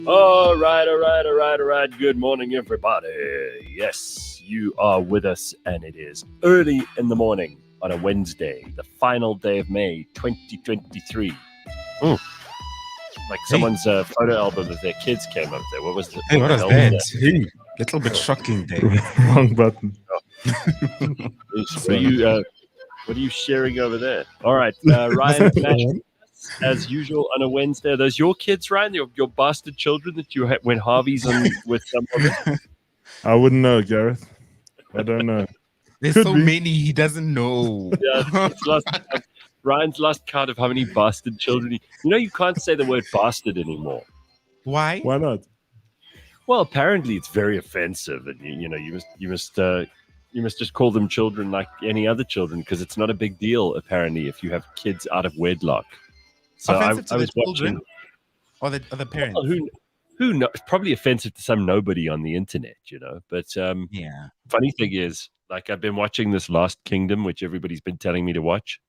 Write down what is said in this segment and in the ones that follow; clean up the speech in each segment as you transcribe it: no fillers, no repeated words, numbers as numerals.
All right. Good morning, everybody. Yes, you are with us, and it is early in the morning on a Wednesday, the final day of May 2023. Mm, like Hey, someone's photo album of their kids came up there. What was it? hey, What what the was hell was that? that? Hey, Little bit shocking there. wrong button. What are Sorry. what are you sharing over there? All right, Ryan and Mash, as usual on a Wednesday. Are those your kids, Ryan? Your bastard children that you went Harvey's on with some woman? I wouldn't know, Gareth. I don't know. There's Could so be. many he doesn't know. Yeah, it's lost. Ryan's lost count of how many bastard children. You can't say the word bastard anymore. Why? Why not? Well, apparently it's very offensive, and you must just call them children like any other children because it's not a big deal. Apparently, if you have kids out of wedlock. So Offensive to I the was watching. children or the parents? Well, who knows? Probably offensive to some nobody on the internet, But Yeah. funny thing is, like I've been watching this Last Kingdom, which everybody's been telling me to watch.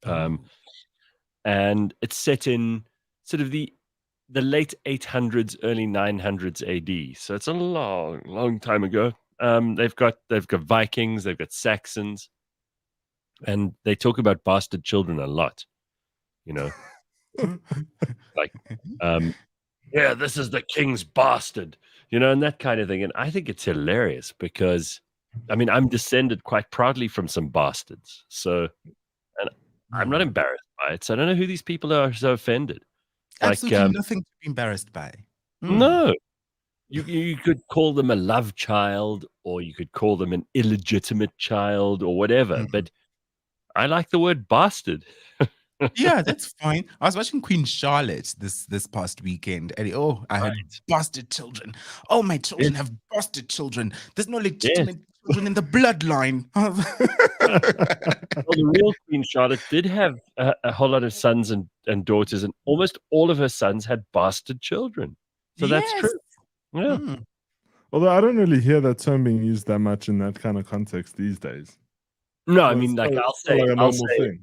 Um, Oh. and it's set in sort of the late 800s, early 900s AD. So it's a long, long time ago. They've got Vikings, they've got Saxons, and they talk about bastard children a lot. Like, yeah, this is the king's bastard, and that kind of thing. And I think it's hilarious because, I mean, I'm descended quite proudly from some bastards. So, and I'm not embarrassed by it. So I don't know who these people are so offended. Absolutely nothing to be embarrassed by. No, you could call them a love child, or you could call them an illegitimate child, or whatever. But I like the word bastard. Yeah, that's fine. I was watching Queen Charlotte this past weekend, and I had bastard children. Oh, my children have bastard children. There's no legitimate children in the bloodline. Well, the real Queen Charlotte did have a whole lot of sons and daughters, and almost all of her sons had bastard children. So that's true. Yeah. Although I don't really hear that term being used that much in that kind of context these days. No, I mean, like I'll say like a normal thing.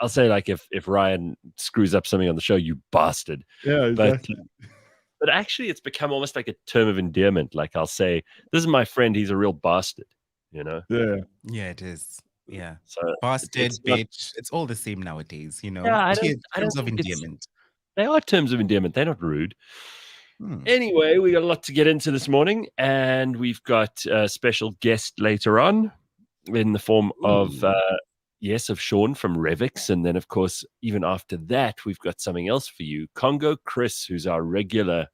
I'll say, like, if Ryan screws up something on the show, you bastard. Yeah, exactly. But actually, it's become almost like a term of endearment. Like, I'll say, "This is my friend. He's a real bastard." Yeah. Yeah, it is. Yeah. So bastard, bitch. It's all the same nowadays, Yeah, I don't terms of think endearment. they are terms of endearment. They're not rude. Anyway, we got a lot to get into this morning, and we've got a special guest later on in the form of Sean from Revix. And then, of course, even after that, we've got something else for you. Congo Chris, who's our regular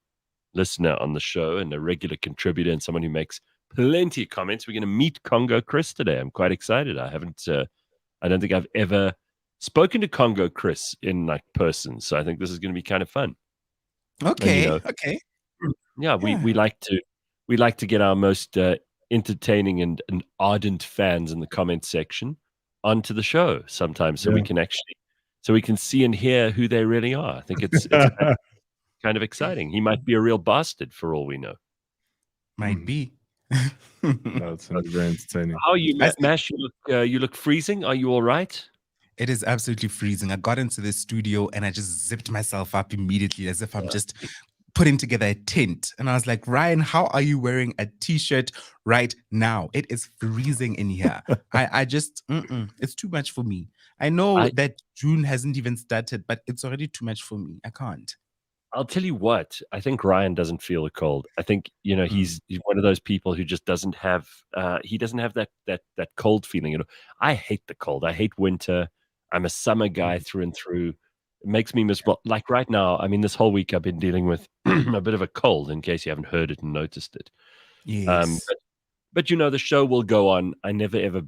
listener on the show and a regular contributor and someone who makes plenty of comments. We're going to meet Congo Chris today. I'm quite excited. I don't think I've ever spoken to Congo Chris in person. So I think this is going to be kind of fun. Okay. And, okay. Yeah, we like to get our most entertaining and ardent fans in the comment section onto the show sometimes, so we can see and hear who they really are. I think it's kind of exciting. He might be a real bastard for all we know. Might be. That sounds very entertaining. How are you, Mash? You look freezing. Are you all right? It is absolutely freezing. I got into the studio and I just zipped myself up immediately as if I'm just putting together a tent. And I was like, Ryan, how are you wearing a t-shirt right now? It is freezing in here. I just, it's too much for me. I know that June hasn't even started, but it's already too much for me. I can't. I'll tell you what, I think Ryan doesn't feel the cold. I think, he's one of those people who just doesn't have, that cold feeling. I hate the cold. I hate winter. I'm a summer guy through and through. It makes me miserable. Like right now, I mean, this whole week I've been dealing with a bit of a cold, in case you haven't heard it and noticed it. Yes. But the show will go on. I never ever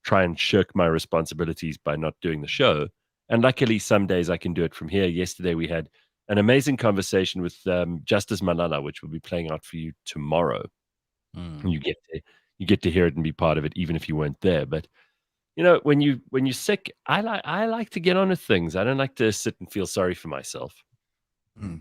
try and shirk my responsibilities by not doing the show. And luckily, some days I can do it from here. Yesterday we had an amazing conversation with Justice Malala, which will be playing out for you tomorrow. You get to hear it and be part of it, even if you weren't there. But when you're sick, I like to get on with things. I don't like to sit and feel sorry for myself. No,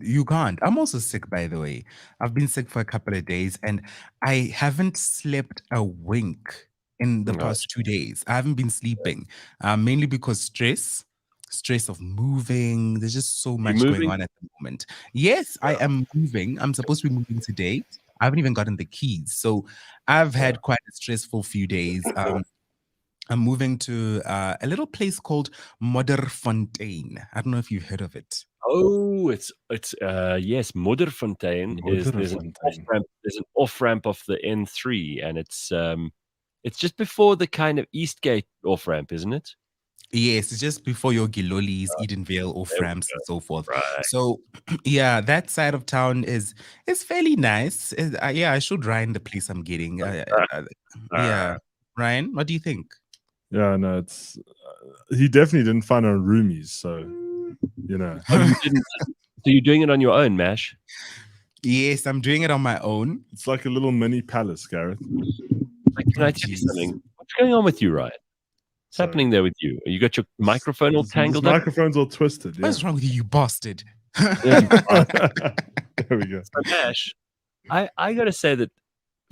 you can't. I'm also sick, by the way. I've been sick for a couple of days, and I haven't slept a wink in the past 2 days. I haven't been sleeping, mainly because stress. stress of moving. There's just so You much going moving? on at the moment. Yes, I am moving. I'm supposed to be moving today. I haven't even gotten the keys. So I've had quite a stressful few days. I'm moving to a little place called Modderfontein. I don't know if you've heard of it. Oh, it's yes, Modderfontein is there's an off Modderfontein. ramp. There's an off ramp off the N3, and it's just before the kind of Eastgate off ramp, isn't it? Yes, it's just before your Gilolis, Edenvale, or There we Frams, and go. so forth. Right. So, yeah, that side of town is fairly nice. Yeah, I should Ryan the place I'm getting. Yeah, Ryan, what do you think? Yeah, no, it's he definitely didn't find our roomies, so you know. Oh, you didn't. So you're doing it on your own, Mash? Yes, I'm doing it on my own. It's like a little mini palace, Gareth. Like, can I tell you something? What's going on with you, Ryan? What's happening there with you? You got your microphone all tangled this up? microphone's all twisted. Yeah. What's wrong with you, you bastard? There we go. So, Mash, I got to say that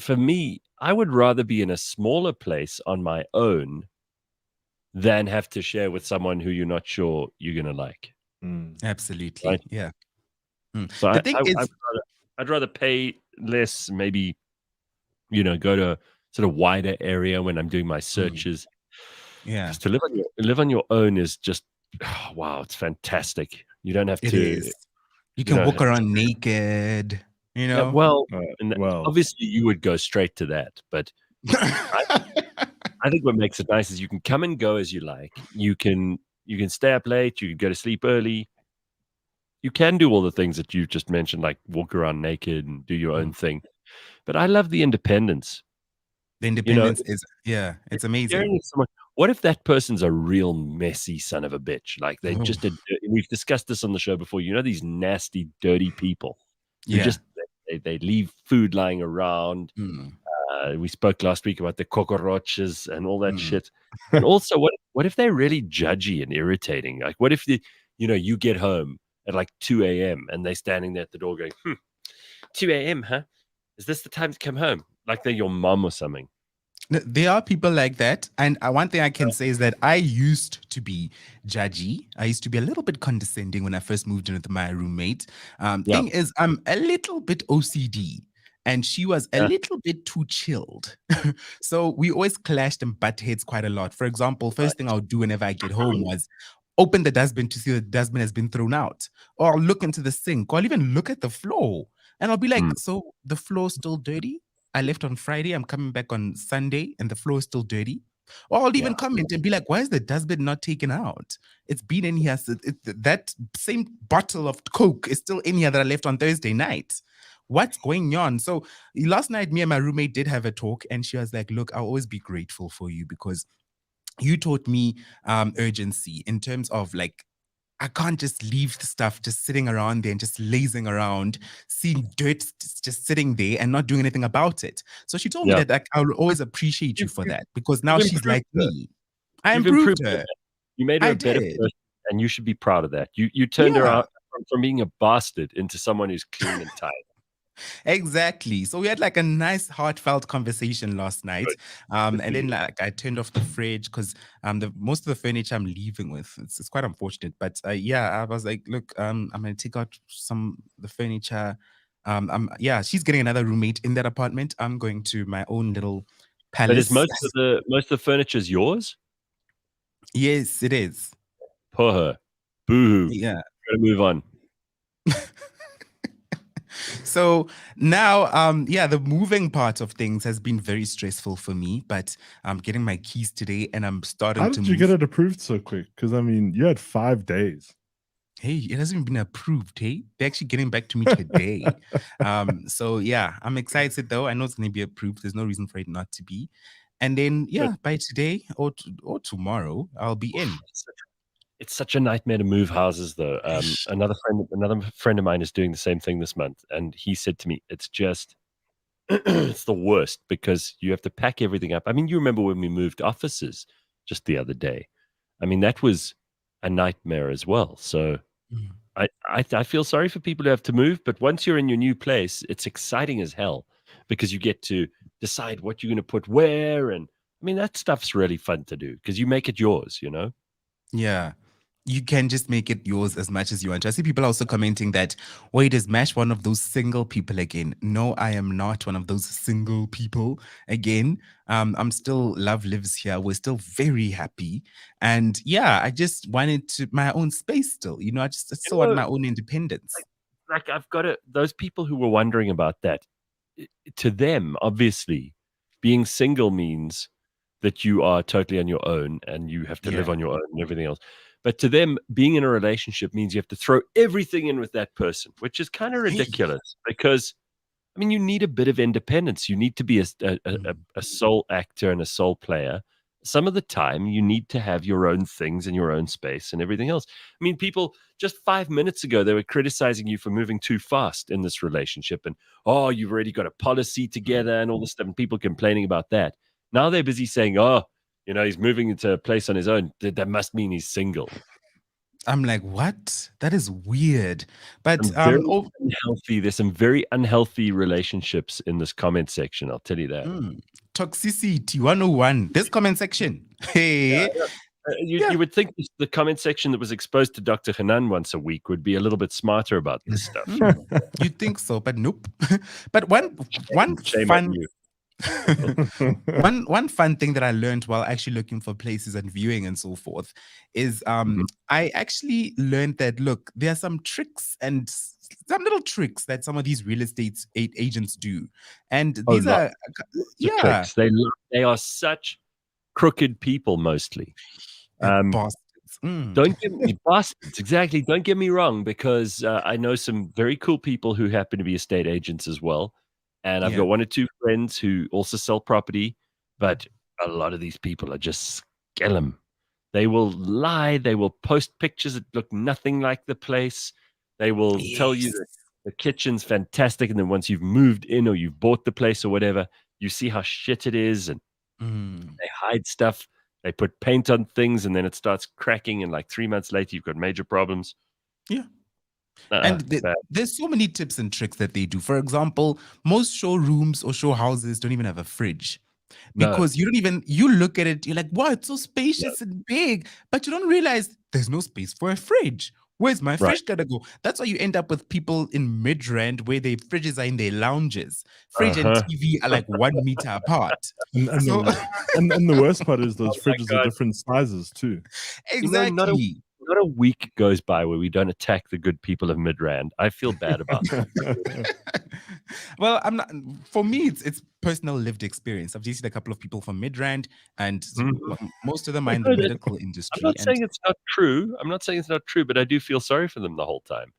for me, I would rather be in a smaller place on my own than have to share with someone who you're not sure you're going to like. Absolutely. Right? Yeah. So The thing is, I'd rather pay less, maybe, go to a sort of wider area when I'm doing my searches. Yeah. To live on your own is just, wow, it's fantastic. You don't have It to. is. You can walk around naked, you know? Yeah, well, well. obviously you would go straight to that, but I think what makes it nice is you can come and go as you like. You can stay up late. You can go to sleep early. You can do all the things that you just mentioned, like walk around naked and do your own thing. But I love the independence. The independence is, yeah, it's amazing. What if that person's a real messy son of a bitch? Like they just did. We've discussed this on the show before. You know, these nasty, dirty people who just they leave food lying around. We spoke last week about the cockroaches and all that shit. And also, what if they're really judgy and irritating? Like, what if you get home at like 2 a.m. and they're standing there at the door going, 2 a.m., huh? Is this the time to come home? Like they're your mom or something. There are people like that. And one thing I can say is that I used to be judgy. I used to be a little bit condescending when I first moved in with my roommate. Thing is, I'm a little bit OCD. And she was a little bit too chilled. So we always clashed and butt heads quite a lot. For example, first thing I would do whenever I get home was open the dustbin to see the dustbin has been thrown out, or look into the sink, or I'll even look at the floor. And I'll be like, so the floor's still dirty? I left on Friday, I'm coming back on Sunday, and the floor is still dirty? Or I'll even comment and be like, why is the dustbin not taken out? It's been in here. So that same bottle of Coke is still in here that I left on Thursday night. What's going on? So last night, me and my roommate did have a talk, and she was like, look, I'll always be grateful for you because you taught me urgency in terms of like, I can't just leave the stuff just sitting around there and just lazing around, seeing dirt just sitting there and not doing anything about it. So she told me that like, I will always appreciate you for that because now she's like me. I improved her. You made her a better person, and you should be proud of that. You turned her out from being a bastard into someone who's clean and tight. Exactly. So we had like a nice heartfelt conversation last night. And then like I turned off the fridge because most of the furniture I'm leaving with. It's quite unfortunate. But I was like, look, I'm gonna take out the furniture. She's getting another roommate in that apartment. I'm going to my own little palace. But is most of the furniture yours? Yes, it is. Poor her. Boo-hoo. Yeah. Gotta move on. So now, the moving part of things has been very stressful for me, but I'm getting my keys today and I'm starting to move. How did you get it approved so quick? Because, I mean, you had 5 days. Hey, it hasn't been approved, hey? They're actually getting back to me today. So, yeah, I'm excited, though. I know it's going to be approved. There's no reason for it not to be. And then, by today or tomorrow, I'll be in. It's such a nightmare to move houses, though. Another friend of mine is doing the same thing this month, and he said to me, "It's just, it's the worst because you have to pack everything up." I mean, you remember when we moved offices just the other day? I mean, that was a nightmare as well. So, I feel sorry for people who have to move, but once you're in your new place, it's exciting as hell because you get to decide what you're going to put where, and I mean, that stuff's really fun to do because you make it yours, you know. Yeah. you can just make it yours as much as you want. I see people also commenting that, wait, is Mash one of those single people again? No, I am not one of those single people again. I'm still, love lives here. We're still very happy. And yeah, I just wanted my own space still. I still want my own independence. Like I've got it. Those people who were wondering about that, to them, obviously, being single means that you are totally on your own and you have to live on your own and everything else. But to them, being in a relationship means you have to throw everything in with that person, which is kind of ridiculous because, I mean, you need a bit of independence. You need to be a sole actor and a sole player. Some of the time, you need to have your own things and your own space and everything else. I mean, people just 5 minutes ago, they were criticizing you for moving too fast in this relationship. And, oh, you've already got a policy together and all this stuff. And people complaining about that. Now they're busy saying, oh, he's moving into a place on his own. That must mean he's single. I'm like, what? That is weird. But unhealthy. There's some very unhealthy relationships in this comment section. I'll tell you that. Toxicity 101. This comment section. Hey. You would think the comment section that was exposed to Dr. Hanan once a week would be a little bit smarter about this stuff. You'd think so, but nope. But one fun one fun thing that I learned while actually looking for places and viewing and so forth is I actually learned that, look, there are some tricks and some little tricks that some of these real estate agents do. And these are tricks. They are such crooked people mostly. Bastards. Don't get me bastards. Exactly. Don't get me wrong, because I know some very cool people who happen to be estate agents as well. And I've got one or two friends who also sell property, but a lot of these people are just skellum. They will lie. They will post pictures that look nothing like the place. They will tell you that the kitchen's fantastic. And then once you've moved in or you've bought the place or whatever, you see how shit it is. And they hide stuff. They put paint on things and then it starts cracking. And like 3 months later, you've got major problems. Yeah. And there's so many tips and tricks that they do. For example, most showrooms or show houses don't even have a fridge because you look at it, you're like, wow, it's so spacious and big, but you don't realize there's no space for a fridge. Where's my fridge gotta go? That's why you end up with people in Midrand where their fridges are in their lounges. Fridge and TV are like 1 meter apart. And the worst part is those fridges are different sizes too. Exactly. Not a week goes by where we don't attack the good people of Midrand. I feel bad about that. Well, I'm not. For me, it's personal lived experience. I've just seen a couple of people from Midrand, and most of them are in the medical industry. I'm not saying it's not true. I'm not saying it's not true, but I do feel sorry for them the whole time.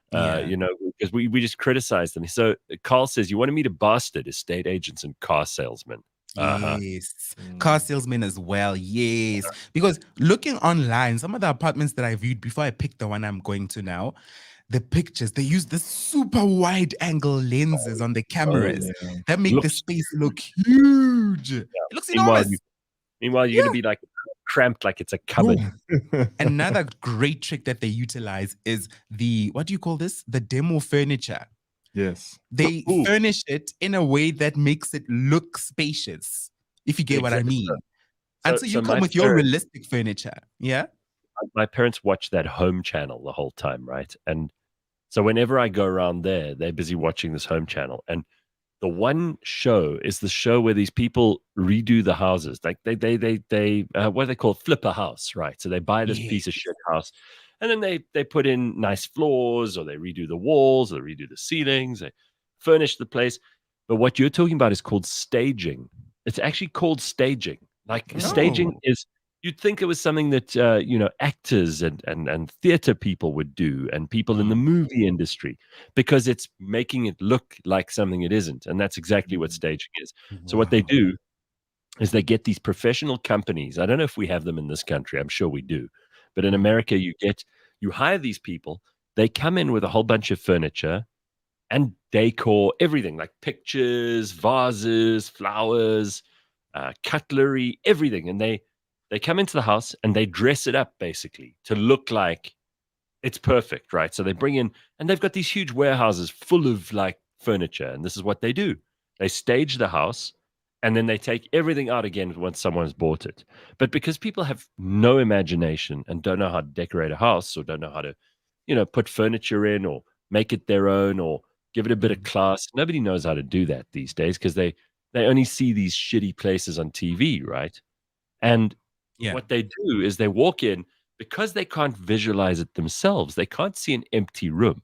Because we just criticize them. So Carl says, you want to meet a bastard, estate agents and car salesmen. Yes, car salesmen as well. Yes, because looking online, some of the apartments that I viewed before I picked the one I'm going to now, the pictures, they use the super wide angle lenses on the cameras that make the space look huge. It looks enormous. Meanwhile, you're going to be like cramped like it's a cupboard. Another great trick that they utilize is what do you call this? The demo furniture. Yes. They furnish it in a way that makes it look spacious, if you get what I mean. So you come with your realistic furniture. Yeah. My parents watch that Home channel the whole time, right? And so whenever I go around there, they're busy watching this Home channel. And the one show is the show where these people redo the houses. Like they what do they call it? Flip a house, right? So they buy this piece of shit house. And then they put in nice floors, or they redo the walls, or they redo the ceilings, they furnish the place. But what you're talking about is called staging. It's actually called staging. Staging is, you'd think it was something that actors and theater people would do, and people in the movie industry, because it's making it look like something it isn't. And that's exactly what staging is. So what they do is they get these professional companies. I don't know if we have them in this country. I'm sure we do. But in America, you hire these people. They come in with a whole bunch of furniture and decor, everything like pictures, vases, flowers, cutlery, everything. And they come into the house and they dress it up basically to look like it's perfect, right? So they bring in, and they've got these huge warehouses full of like furniture. And this is what they do. They stage the house and then they take everything out again once someone's bought it. But because people have no imagination and don't know how to decorate a house or don't know how to, put furniture in or make it their own or give it a bit of class, nobody knows how to do that these days because they only see these shitty places on TV, right? And what they do is they walk in because they can't visualize it themselves. They can't see an empty room.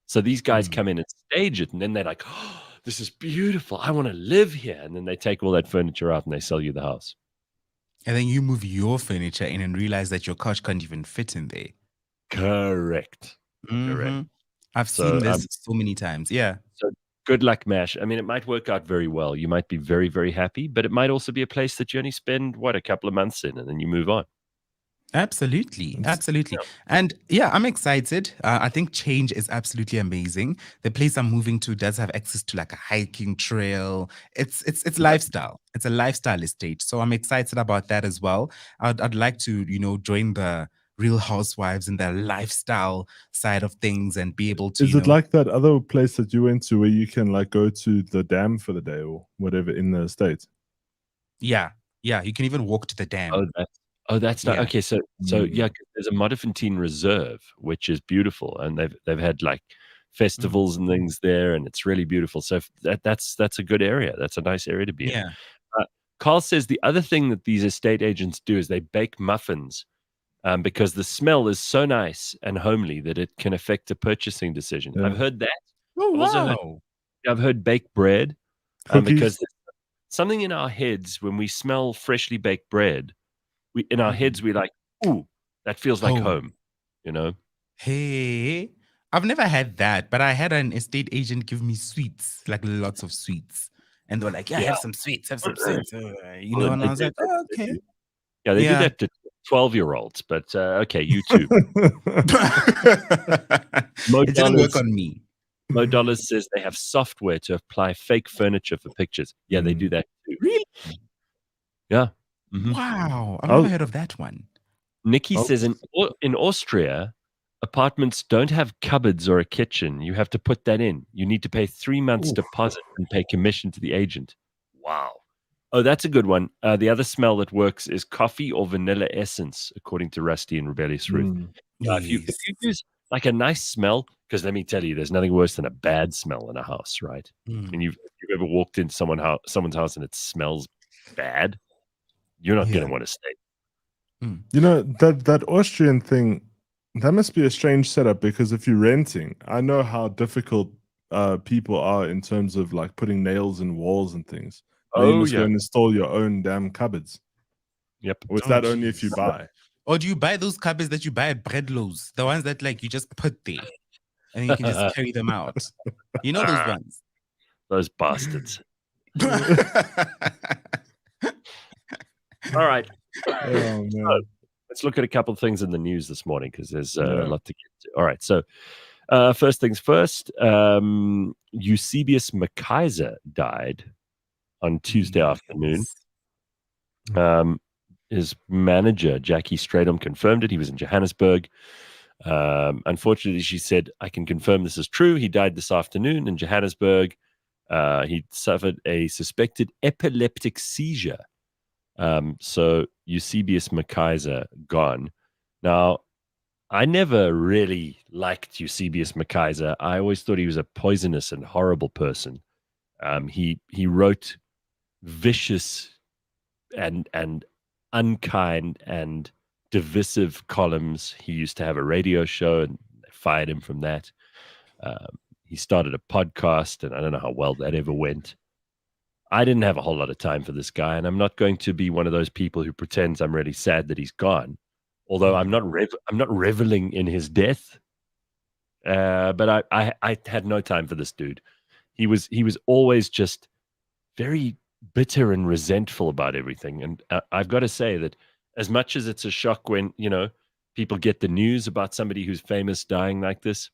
So these guys come in and stage it, and then they're like, oh, this is beautiful. I want to live here. And then they take all that furniture out and they sell you the house. And then you move your furniture in and realize that your couch can't even fit in there. Correct. Correct. I've seen this so many times. Yeah. So good luck, Mash. I mean, it might work out very well. You might be very, very happy, but it might also be a place that you only spend, a couple of months in, and then you move on. Absolutely. And yeah, I'm excited. I think change is absolutely amazing. The place I'm moving to does have access to like a hiking trail. It's lifestyle. It's a lifestyle estate. So I'm excited about that as well. I'd like to, join the Real Housewives in their lifestyle side of things and be able to. Is it like that other place that you went to where you can like go to the dam for the day or whatever in the States? Yeah. Yeah. You can even walk to the dam. That's not okay. So yeah, there's a Modderfontein Reserve, which is beautiful, and they've had like festivals and things there, and it's really beautiful. So that's a good area. That's a nice area to be in. Carl says the other thing that these estate agents do is they bake muffins, because the smell is so nice and homely that it can affect a purchasing decision. Yeah. I've heard that. Oh wow! I've heard baked bread, because there's something in our heads when we smell freshly baked bread. In our heads, we're like, ooh, that feels like home, Hey, I've never had that, but I had an estate agent give me sweets, like lots of sweets. And they're like, have some sweets, have some sweets. And I was like, oh, okay. Yeah, they do that to 12-year-olds, but okay, you too. It didn't work on me. Mo Dollars says they have software to apply fake furniture for pictures. Yeah, they do that too. Really? Yeah. Wow, I've never heard of that one. Nikki says in Austria, apartments don't have cupboards or a kitchen. You have to put that in. You need to pay 3 months deposit and pay commission to the agent. Wow. Oh, that's a good one. The other smell that works is coffee or vanilla essence, according to Rusty and Rebellious Ruth. If you use like a nice smell, because let me tell you, there's nothing worse than a bad smell in a house, right? I mean, you've ever walked into someone's house and it smells bad, you're not going to want to stay. That Austrian thing, that must be a strange setup, because if you're renting, I know how difficult people are in terms of like putting nails in walls and things. You must go and install your own damn cupboards. Yep. Or is that only if you buy? Or do you buy those cupboards that you buy at Breadloaves? The ones that like you just put there and you can just carry them out. You know those ones? Those bastards. All right. Oh, man. Let's look at a couple of things in the news this morning, because there's a lot to get to. All right. So first things first, Eusebius McKaiser died on Tuesday afternoon. His manager, Jackie Stradom, confirmed it. He was in Johannesburg. Unfortunately, she said, I can confirm this is true. He died this afternoon in Johannesburg. He suffered a suspected epileptic seizure. So Eusebius McKaiser gone. Now, I never really liked Eusebius McKaiser. I always thought he was a poisonous and horrible person. He wrote vicious and unkind and divisive columns. He used to have a radio show, and they fired him from that. He started a podcast, and I don't know how well that ever went. I didn't have a whole lot of time for this guy, and I'm not going to be one of those people who pretends I'm really sad that he's gone. Although I'm not reveling in his death. But I had no time for this dude. He was always just very bitter and resentful about everything. And I've got to say that as much as it's a shock when, people get the news about somebody who's famous dying like this,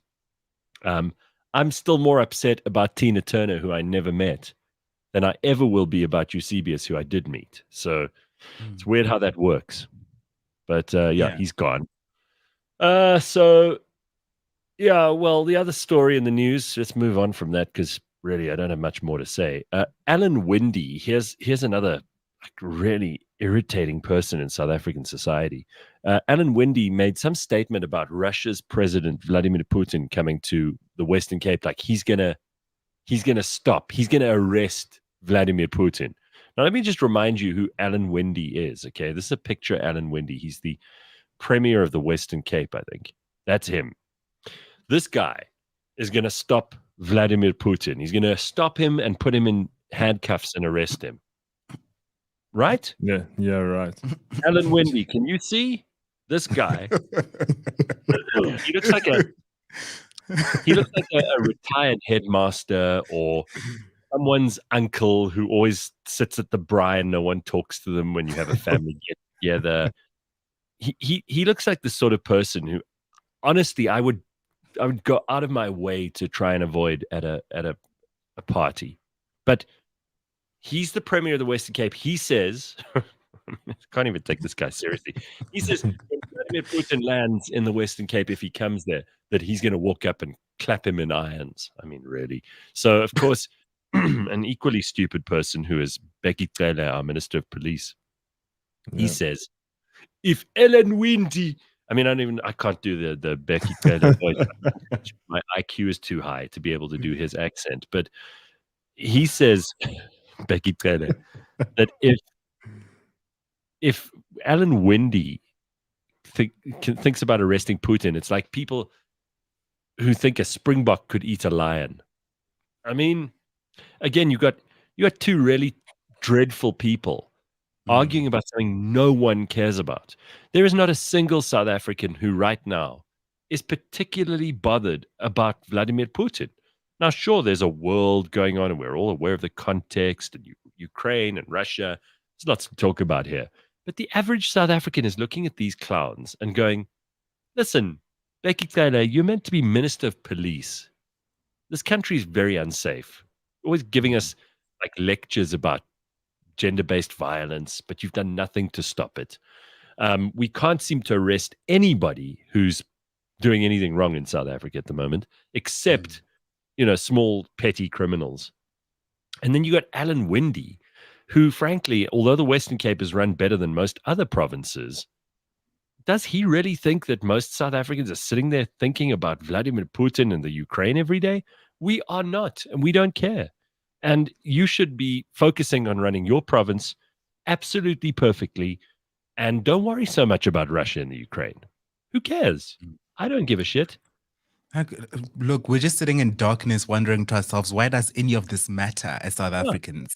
I'm still more upset about Tina Turner, who I never met, than I ever will be about Eusebius, who I did meet. So it's weird how that works. But he's gone. Well, the other story in the news, let's move on from that, because really, I don't have much more to say. Alan Winde, here's another really irritating person in South African society. Alan Winde made some statement about Russia's president Vladimir Putin coming to the Western Cape, like he's gonna arrest Vladimir Putin. Now, let me just remind you who Alan Winde is. Okay, this is a picture of Alan Winde. He's the premier of the Western Cape, I think. That's him. This guy is going to stop Vladimir Putin. He's going to stop him and put him in handcuffs and arrest him. Right? Yeah, right. Alan Winde, can you see this guy? He looks like a retired headmaster or someone's uncle who always sits at the braai and no one talks to them when you have a family get together. He looks like the sort of person who, honestly, I would go out of my way to try and avoid at a party. But he's the premier of the Western Cape. He says, I can't even take this guy seriously. He says when Vladimir Putin lands in the Western Cape, if he comes there, that he's going to walk up and clap him in irons. I mean, really. So, of course, an equally stupid person who is Becky Cele, our Minister of Police, he says, if Alan Winde, I mean, I can't do the Becky Cele voice. My IQ is too high to be able to do his accent. But he says, Becky Cele, that if Alan Winde thinks about arresting Putin, it's like people who think a springbok could eat a lion. I mean, again, you got two really dreadful people arguing about something no one cares about. There is not a single South African who right now is particularly bothered about Vladimir Putin. Now, sure, there's a world going on and we're all aware of the context and Ukraine and Russia. There's lots to talk about here. But the average South African is looking at these clowns and going, listen, Becky Cele, you're meant to be Minister of Police. This country is very unsafe. Always giving us like lectures about gender-based violence, but you've done nothing to stop it. We can't seem to arrest anybody who's doing anything wrong in South Africa at the moment, except, small petty criminals. And then you got Alan Winde, who, frankly, although the Western Cape is run better than most other provinces, does he really think that most South Africans are sitting there thinking about Vladimir Putin and the Ukraine every day? We are not, and we don't care. And you should be focusing on running your province absolutely perfectly. And don't worry so much about Russia and the Ukraine. Who cares? I don't give a shit. Look, we're just sitting in darkness wondering to ourselves, why does any of this matter as South Africans?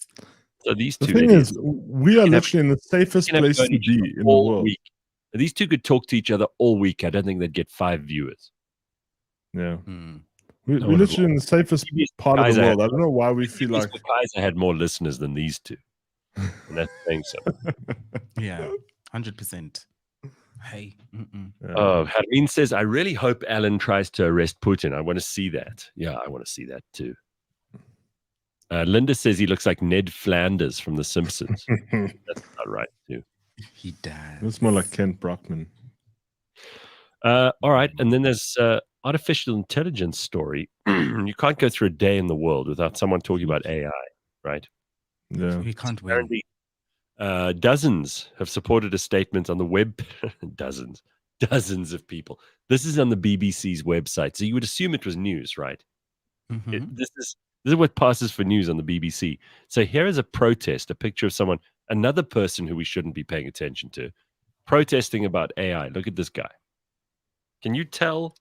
So these two the thing is, we are literally in the safest place to be in the world. Week. These two could talk to each other all week. I don't think they'd get 5 viewers. Yeah. We're literally in the safest part of the world. I don't know why we feel like Kaiser had more listeners than these two. And that's saying something. Yeah, 100%. Hey. Oh, Harleen says, I really hope Alan tries to arrest Putin. I want to see that. Yeah, I want to see that too. Linda says he looks like Ned Flanders from The Simpsons. That's not right too. He does. It's more like Kent Brockman. All right, and then there's artificial intelligence story. You can't go through a day in the world without someone talking about AI, right? Yeah, we can't Apparently, dozens have supported a statement on the web. dozens of people. This is on the BBC's website, so you would assume it was news, right? This is what passes for news on the BBC. So here is a protest, a picture of someone, another person who we shouldn't be paying attention to, protesting about AI. Look at this guy. Can you tell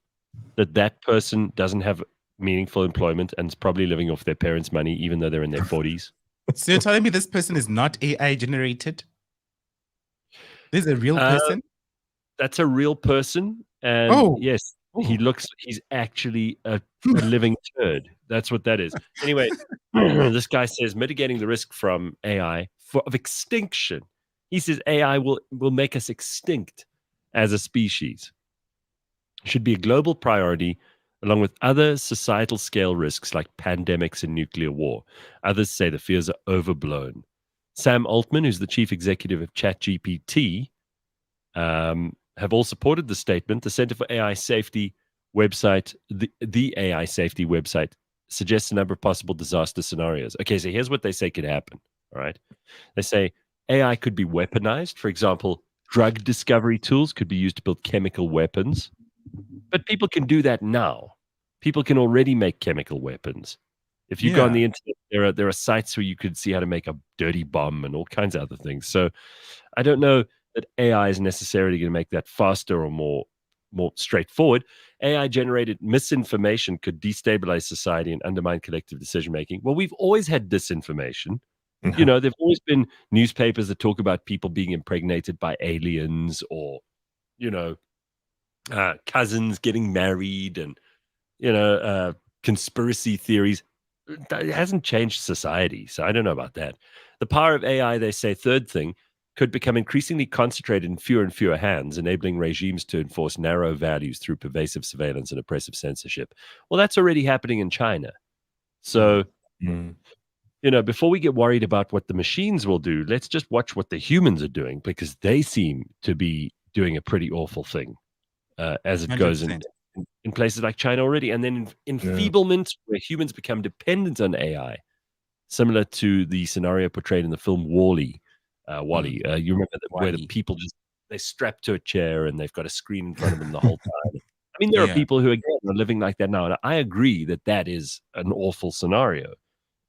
that person doesn't have meaningful employment and is probably living off their parents' money, even though they're in their 40s? So you're telling me this person is not AI generated? This is a real person? That's a real person. And yes, he's actually a living turd. That's what that is. Anyway, this guy says mitigating the risk from AI of extinction. He says AI will make us extinct as a species. Should be a global priority along with other societal scale risks like pandemics and nuclear war. Others say the fears are overblown. Sam Altman, who's the chief executive of ChatGPT, have all supported the statement. The Center for AI Safety website, the AI Safety website, suggests a number of possible disaster scenarios. Okay, so here's what they say could happen. All right. They say AI could be weaponized. For example, drug discovery tools could be used to build chemical weapons. But people can do that now. People can already make chemical weapons. If you go on the internet, there are sites where you could see how to make a dirty bomb and all kinds of other things. So I don't know that AI is necessarily going to make that faster or more straightforward. AI generated misinformation could destabilize society and undermine collective decision making. Well, we've always had disinformation. You know, there've always been newspapers that talk about people being impregnated by aliens, or, you know, cousins getting married, and, you know, conspiracy theories. It hasn't changed society. So I don't know about that. The power of AI, they say, third thing, could become increasingly concentrated in fewer and fewer hands, enabling regimes to enforce narrow values through pervasive surveillance and oppressive censorship. Well, that's already happening in China. So, you know, before we get worried about what the machines will do, let's just watch what the humans are doing, because they seem to be doing a pretty awful thing as it 100%. Goes in places like China already. And then enfeeblement, where humans become dependent on AI, similar to the scenario portrayed in the film WALL-E. WALL-E. You remember where the people they're strapped to a chair and they've got a screen in front of them the whole time. I mean, there are people who, again, are living like that now. And I agree that that is an awful scenario.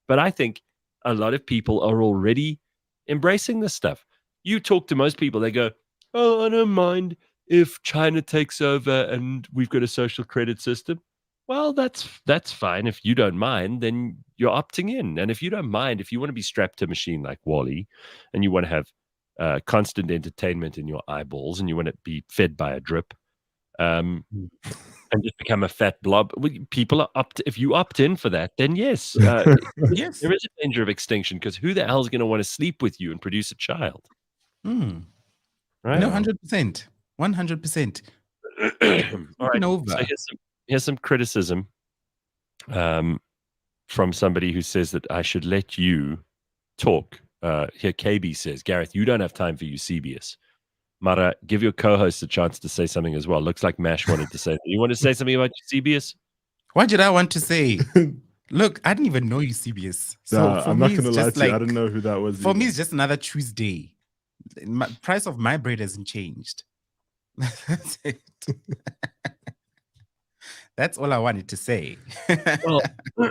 But I think a lot of people are already embracing this stuff. You talk to most people, they go, oh, I don't mind if China takes over and we've got a social credit system. Well, that's fine. If you don't mind, then you're opting in. And if you don't mind, if you want to be strapped to a machine like WALL-E and you want to have constant entertainment in your eyeballs and you want to be fed by a drip and just become a fat blob, people are if you opt in for that, then yes. Yes, there is a danger of extinction, because who the hell is going to want to sleep with you and produce a child? Right? No, 100%. 100%. All right. So here's some criticism from somebody who says that I should let you talk. Here, KB says, Gareth, you don't have time for Eusebius. Mara, give your co-host a chance to say something as well. Looks like Mash wanted to say. You want to say something about Eusebius? What did I want to say? Look, I didn't even know Eusebius. So I'm not going to lie to you. I don't know who that was. For me, it's just another Tuesday. Price of my bread hasn't changed. That's it. That's all I wanted to say. Well,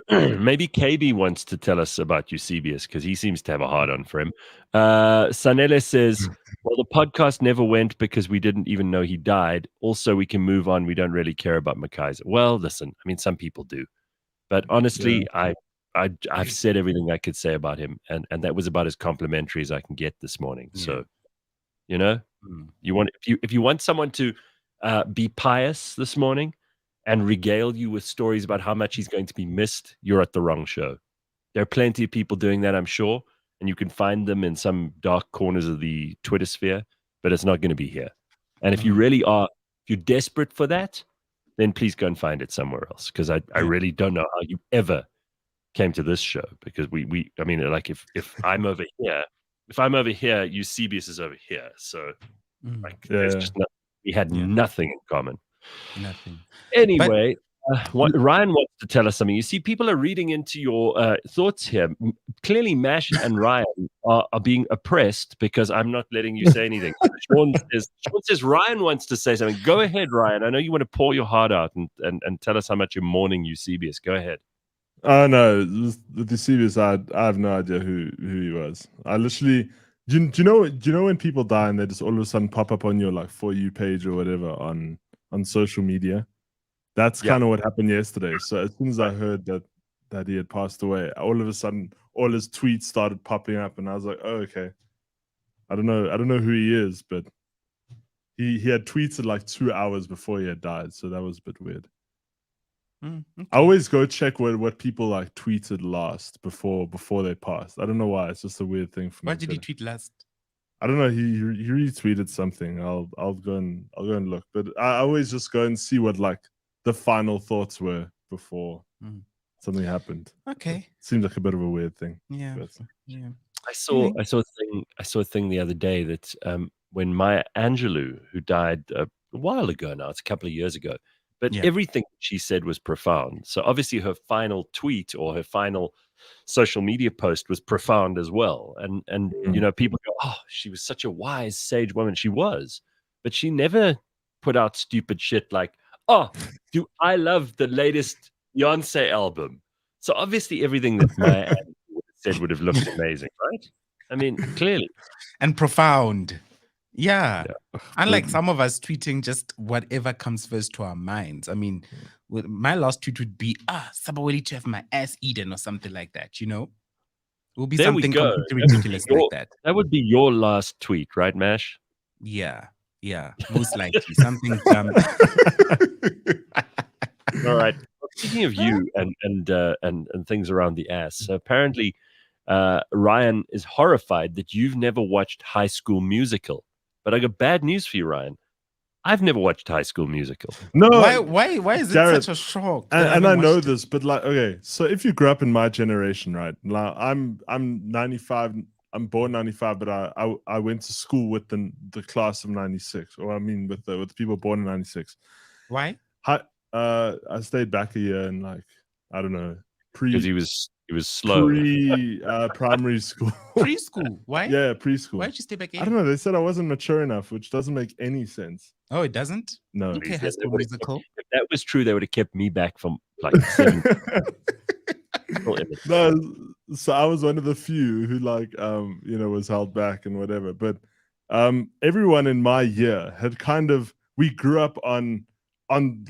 maybe KB wants to tell us about Eusebius, because he seems to have a hard-on for him. Sanele says, well, the podcast never went because we didn't even know he died. Also, we can move on. We don't really care about Makaiser. Well, listen, I mean, some people do. But honestly, I've said everything I could say about him, and that was about as complimentary as I can get this morning. So, you know, if you want someone to be pious this morning and regale you with stories about how much he's going to be missed, you're at the wrong show. There are plenty of people doing that, I'm sure, and you can find them in some dark corners of the Twitter sphere, but it's not going to be here. And if you really are, if you're desperate for that, then please go and find it somewhere else, because I really don't know how you ever came to this show, because I mean, like, if I'm over here, Eusebius is over here. So there's just we had nothing in common. Nothing. Anyway, Ryan wants to tell us something. You see, people are reading into your thoughts here. Clearly, Mash and Ryan are being oppressed because I'm not letting you say anything. Sean says Ryan wants to say something. Go ahead, Ryan. I know you want to pour your heart out and tell us how much you're mourning Eusebius. Go ahead. Oh no, the Eusebius, I have no idea who he was. I literally, do you know when people die and they just all of a sudden pop up on your like For You page or whatever on social media? That's kind of what happened yesterday. So as soon as I heard that he had passed away, all of a sudden all his tweets started popping up, and I was like, oh, okay. I don't know who he is, but he had tweeted like 2 hours before he had died, so that was a bit weird. Okay. I always go check what people like tweeted last before they passed. I don't know why. It's just a weird thing for me. What did he tweet last? I don't know. He retweeted something. I'll go and look. But I always just go and see what like the final thoughts were before something happened. Okay. It seems like a bit of a weird thing. Yeah. But, yeah. I saw a thing the other day that when Maya Angelou, who died a while ago now, it's a couple of years ago, but everything she said was profound. So obviously her final tweet or her final social media post was profound as well. And you know, people go, oh, she was such a wise, sage woman. She was, but she never put out stupid shit like, oh, do I love the latest Beyonce album? So obviously everything that Maya Angelou said would have looked amazing, right? I mean, clearly. And profound. Yeah. Unlike some of us tweeting just whatever comes first to our minds. I mean, my last tweet would be, Sabaweli to have my ass eaten or something like that, you know? It will be something completely ridiculous like that. That would be your last tweet, right, Mash? Yeah. Yeah. Most likely. Something dumb. All right. Well, speaking of you and things around the ass, so apparently Ryan is horrified that you've never watched High School Musical. But I got bad news for you, Ryan. I've never watched High School Musical. No. Why is Gareth, it such a shock? And I know this, but like, okay, so if you grew up in my generation, right? Now I'm 95. I'm born 95, but I went to school with the class of 96, or I mean with the people born in 96. Why? I stayed back a year in, like, I don't know, because he was slow. Primary school. Preschool. Why? Yeah, preschool. Why'd you stay back in? I don't know. They said I wasn't mature enough, which doesn't make any sense. Oh, it doesn't? No. Okay, High School Musical. If that was true, they would have kept me back from like 7. No, so I was one of the few who, like, you know, was held back and whatever. But everyone in my year had we grew up on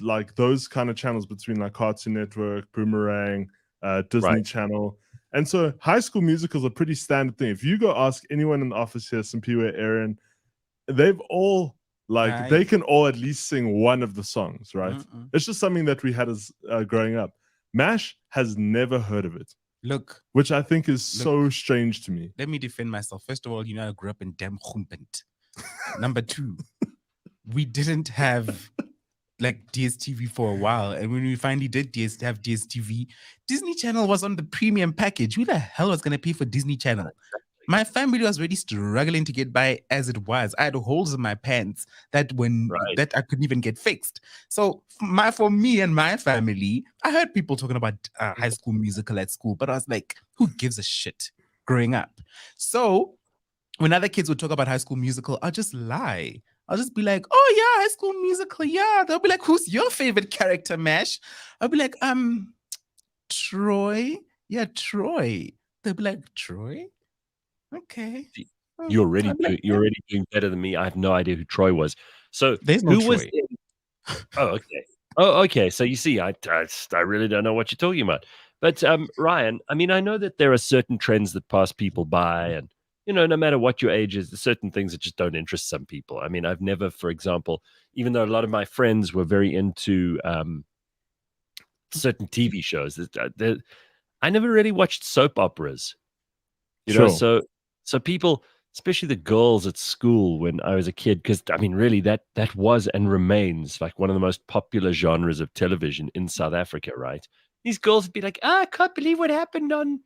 like those kind of channels between like Cartoon Network, Boomerang, Disney Channel. And so High School Musicals are a pretty standard thing. If you go ask anyone in the office here, some people, Aaron, they've all they can all at least sing one of the songs, right? It's just something that we had as growing up. MASH has never heard of it. Look. Which I think is so strange to me. Let me defend myself. First of all, you know, I grew up in Dam Gumpent. Number 2, we didn't have like DSTV for a while. And when we finally did have DSTV, Disney Channel was on the premium package. Who the hell was going to pay for Disney Channel? My family was already struggling to get by as it was. I had holes in my pants that that I couldn't even get fixed. So for me and my family, I heard people talking about High School Musical at school, but I was like, who gives a shit growing up? So when other kids would talk about High School Musical, I'll just lie. I'll just be like, oh yeah, High School Musical, yeah. They'll be like, who's your favorite character, Mash? I'll be like, Troy. Yeah, Troy. They'll be like, Troy? Okay. You're already doing better than me. I have no idea who Troy was. So there's no who Troy. Was in... Oh, okay. Oh, okay. So you see, I really don't know what you're talking about. But Ryan, I mean, I know that there are certain trends that pass people by, and you know, no matter what your age is, there's certain things that just don't interest some people. I mean, I've never, for example, even though a lot of my friends were very into certain TV shows, I never really watched soap operas. You know, so people, especially the girls at school when I was a kid, because I mean, really, that was and remains like one of the most popular genres of television in South Africa, right? These girls would be like, I can't believe what happened on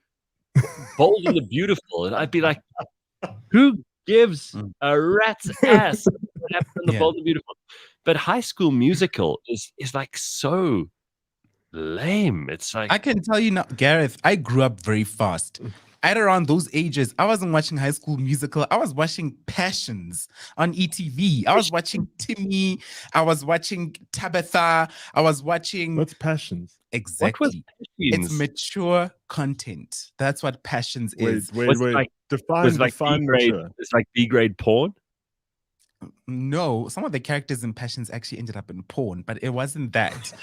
Bold and the Beautiful. And I'd be like, who gives a rat's ass what happened on the Bold and the Beautiful? But High School Musical is like so lame. It's like, I can tell you now, Gareth, I grew up very fast. At around those ages, I wasn't watching High School Musical. I was watching Passions on ETV. I was watching Timmy. I was watching Tabitha. I was watching... What's Passions? Exactly. It's mature content. That's what Passions is. Wait. Like, define mature. It's like B-grade porn? No, some of the characters in Passions actually ended up in porn, but it wasn't that.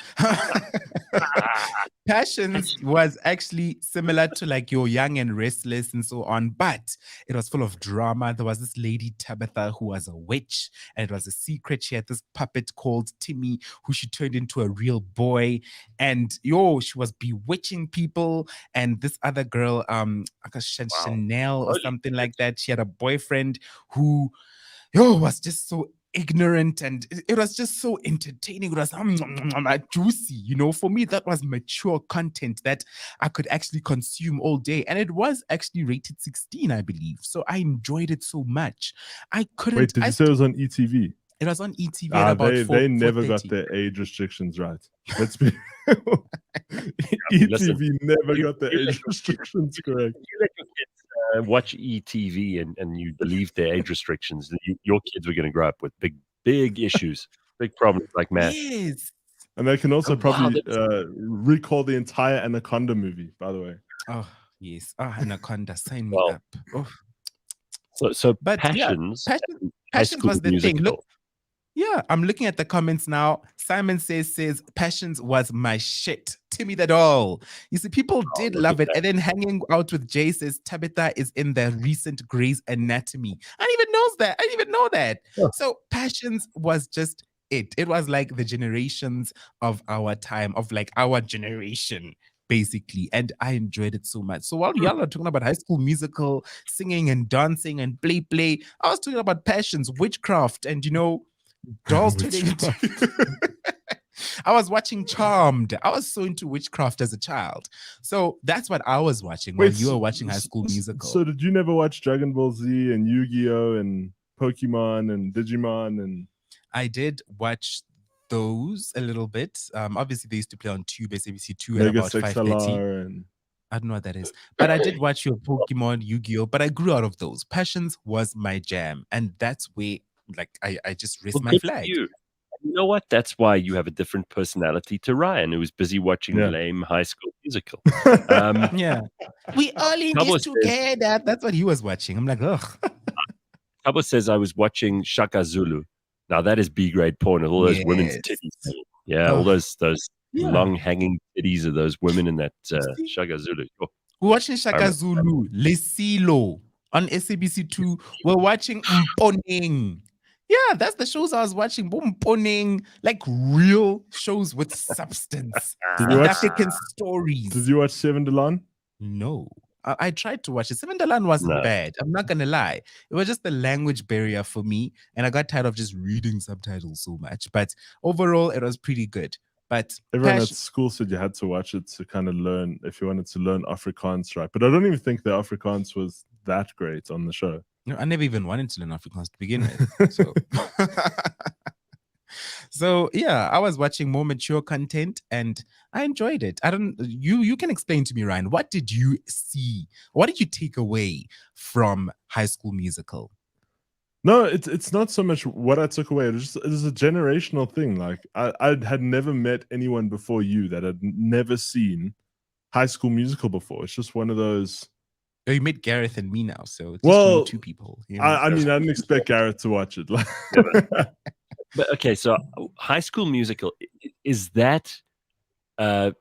Passions was actually similar to like your Young and Restless and so on, but it was full of drama. There was this lady Tabitha who was a witch, and it was a secret. She had this puppet called Timmy who she turned into a real boy, and she was bewitching people. And this other girl, Chanel or something like that, she had a boyfriend who was just so ignorant, and it was just so entertaining. It was juicy, you know. For me, that was mature content that I could actually consume all day, and it was actually rated 16, I believe. So I enjoyed it so much. I couldn't. Wait, did you say it was on ETV? It was on ETV at about they never got 4:30. their age restrictions right. Let's be listen, ETV never got the you let age your restrictions correct. You let your kids watch ETV and you believe their age restrictions. Your kids were going to grow up with big issues, big problems like MASH. Yes. And they can also Oh, wow, probably recall the entire Anaconda movie, by the way. Oh, yes. Oh, Anaconda, sign me Well, up. Oh. So But Passions, yeah, High Passions School was the Musical. thing. Look, yeah, I'm looking at the comments now. Simon says Passions was my shit. Timmy the doll. You see, people did look love at it. that. And then hanging out with Jay says Tabitha is in the recent Grey's Anatomy. I didn't even know that. I didn't even know that. Yeah. So Passions was just it. It was like the generations of our time, of like our generation, basically. And I enjoyed it so much. So while y'all are talking about High School Musical, singing and dancing and play, I was talking about Passions, witchcraft, and dolls turning into. I was watching Charmed. I was so into witchcraft as a child. So that's what I was watching while you were watching High School Musical. So did you never watch Dragon Ball Z and Yu-Gi-Oh and Pokemon and Digimon? And I did watch those a little bit. Obviously, they used to play on Tube, SABC2 at Mega about 5:30. XLR and I don't know what that is. But I did watch your Pokemon, Yu-Gi-Oh! But I grew out of those. Passions was my jam. And that's where I just raised my flag. You know what? That's why you have a different personality to Ryan, who was busy watching lame High School Musical. Yeah. We all in this together. That's what he was watching. I'm like, ugh. Cabo says I was watching Shaka Zulu. Now that is B-grade porn with all those women's titties. Yeah, all those long hanging titties of those women in that Shaka Zulu. Oh. We're watching Shaka Zulu, Lesilo on SABC2. We're watching Mponing. Yeah, that's the shows I was watching. Mponing, like real shows with substance. African stories. Did you watch Seven Dalan? No. I tried to watch it. Seven Dalan wasn't bad. I'm not going to lie. It was just the language barrier for me. And I got tired of just reading subtitles so much. But overall, it was pretty good. But everyone at school said you had to watch it to kind of learn, if you wanted to learn Afrikaans, right? But I don't even think the Afrikaans was that great on the show. No, I never even wanted to learn Afrikaans to begin with. So. So yeah, I was watching more mature content and I enjoyed it. You can explain to me, Ryan, what did you see? What did you take away from High School Musical? No, it's not so much what I took away. It was a generational thing. Like I had never met anyone before you that had never seen High School Musical before. It's just one of those. Oh, you met Gareth and me now, so it's two people. I mean, I didn't expect Gareth to watch it. But okay, so High School Musical, is that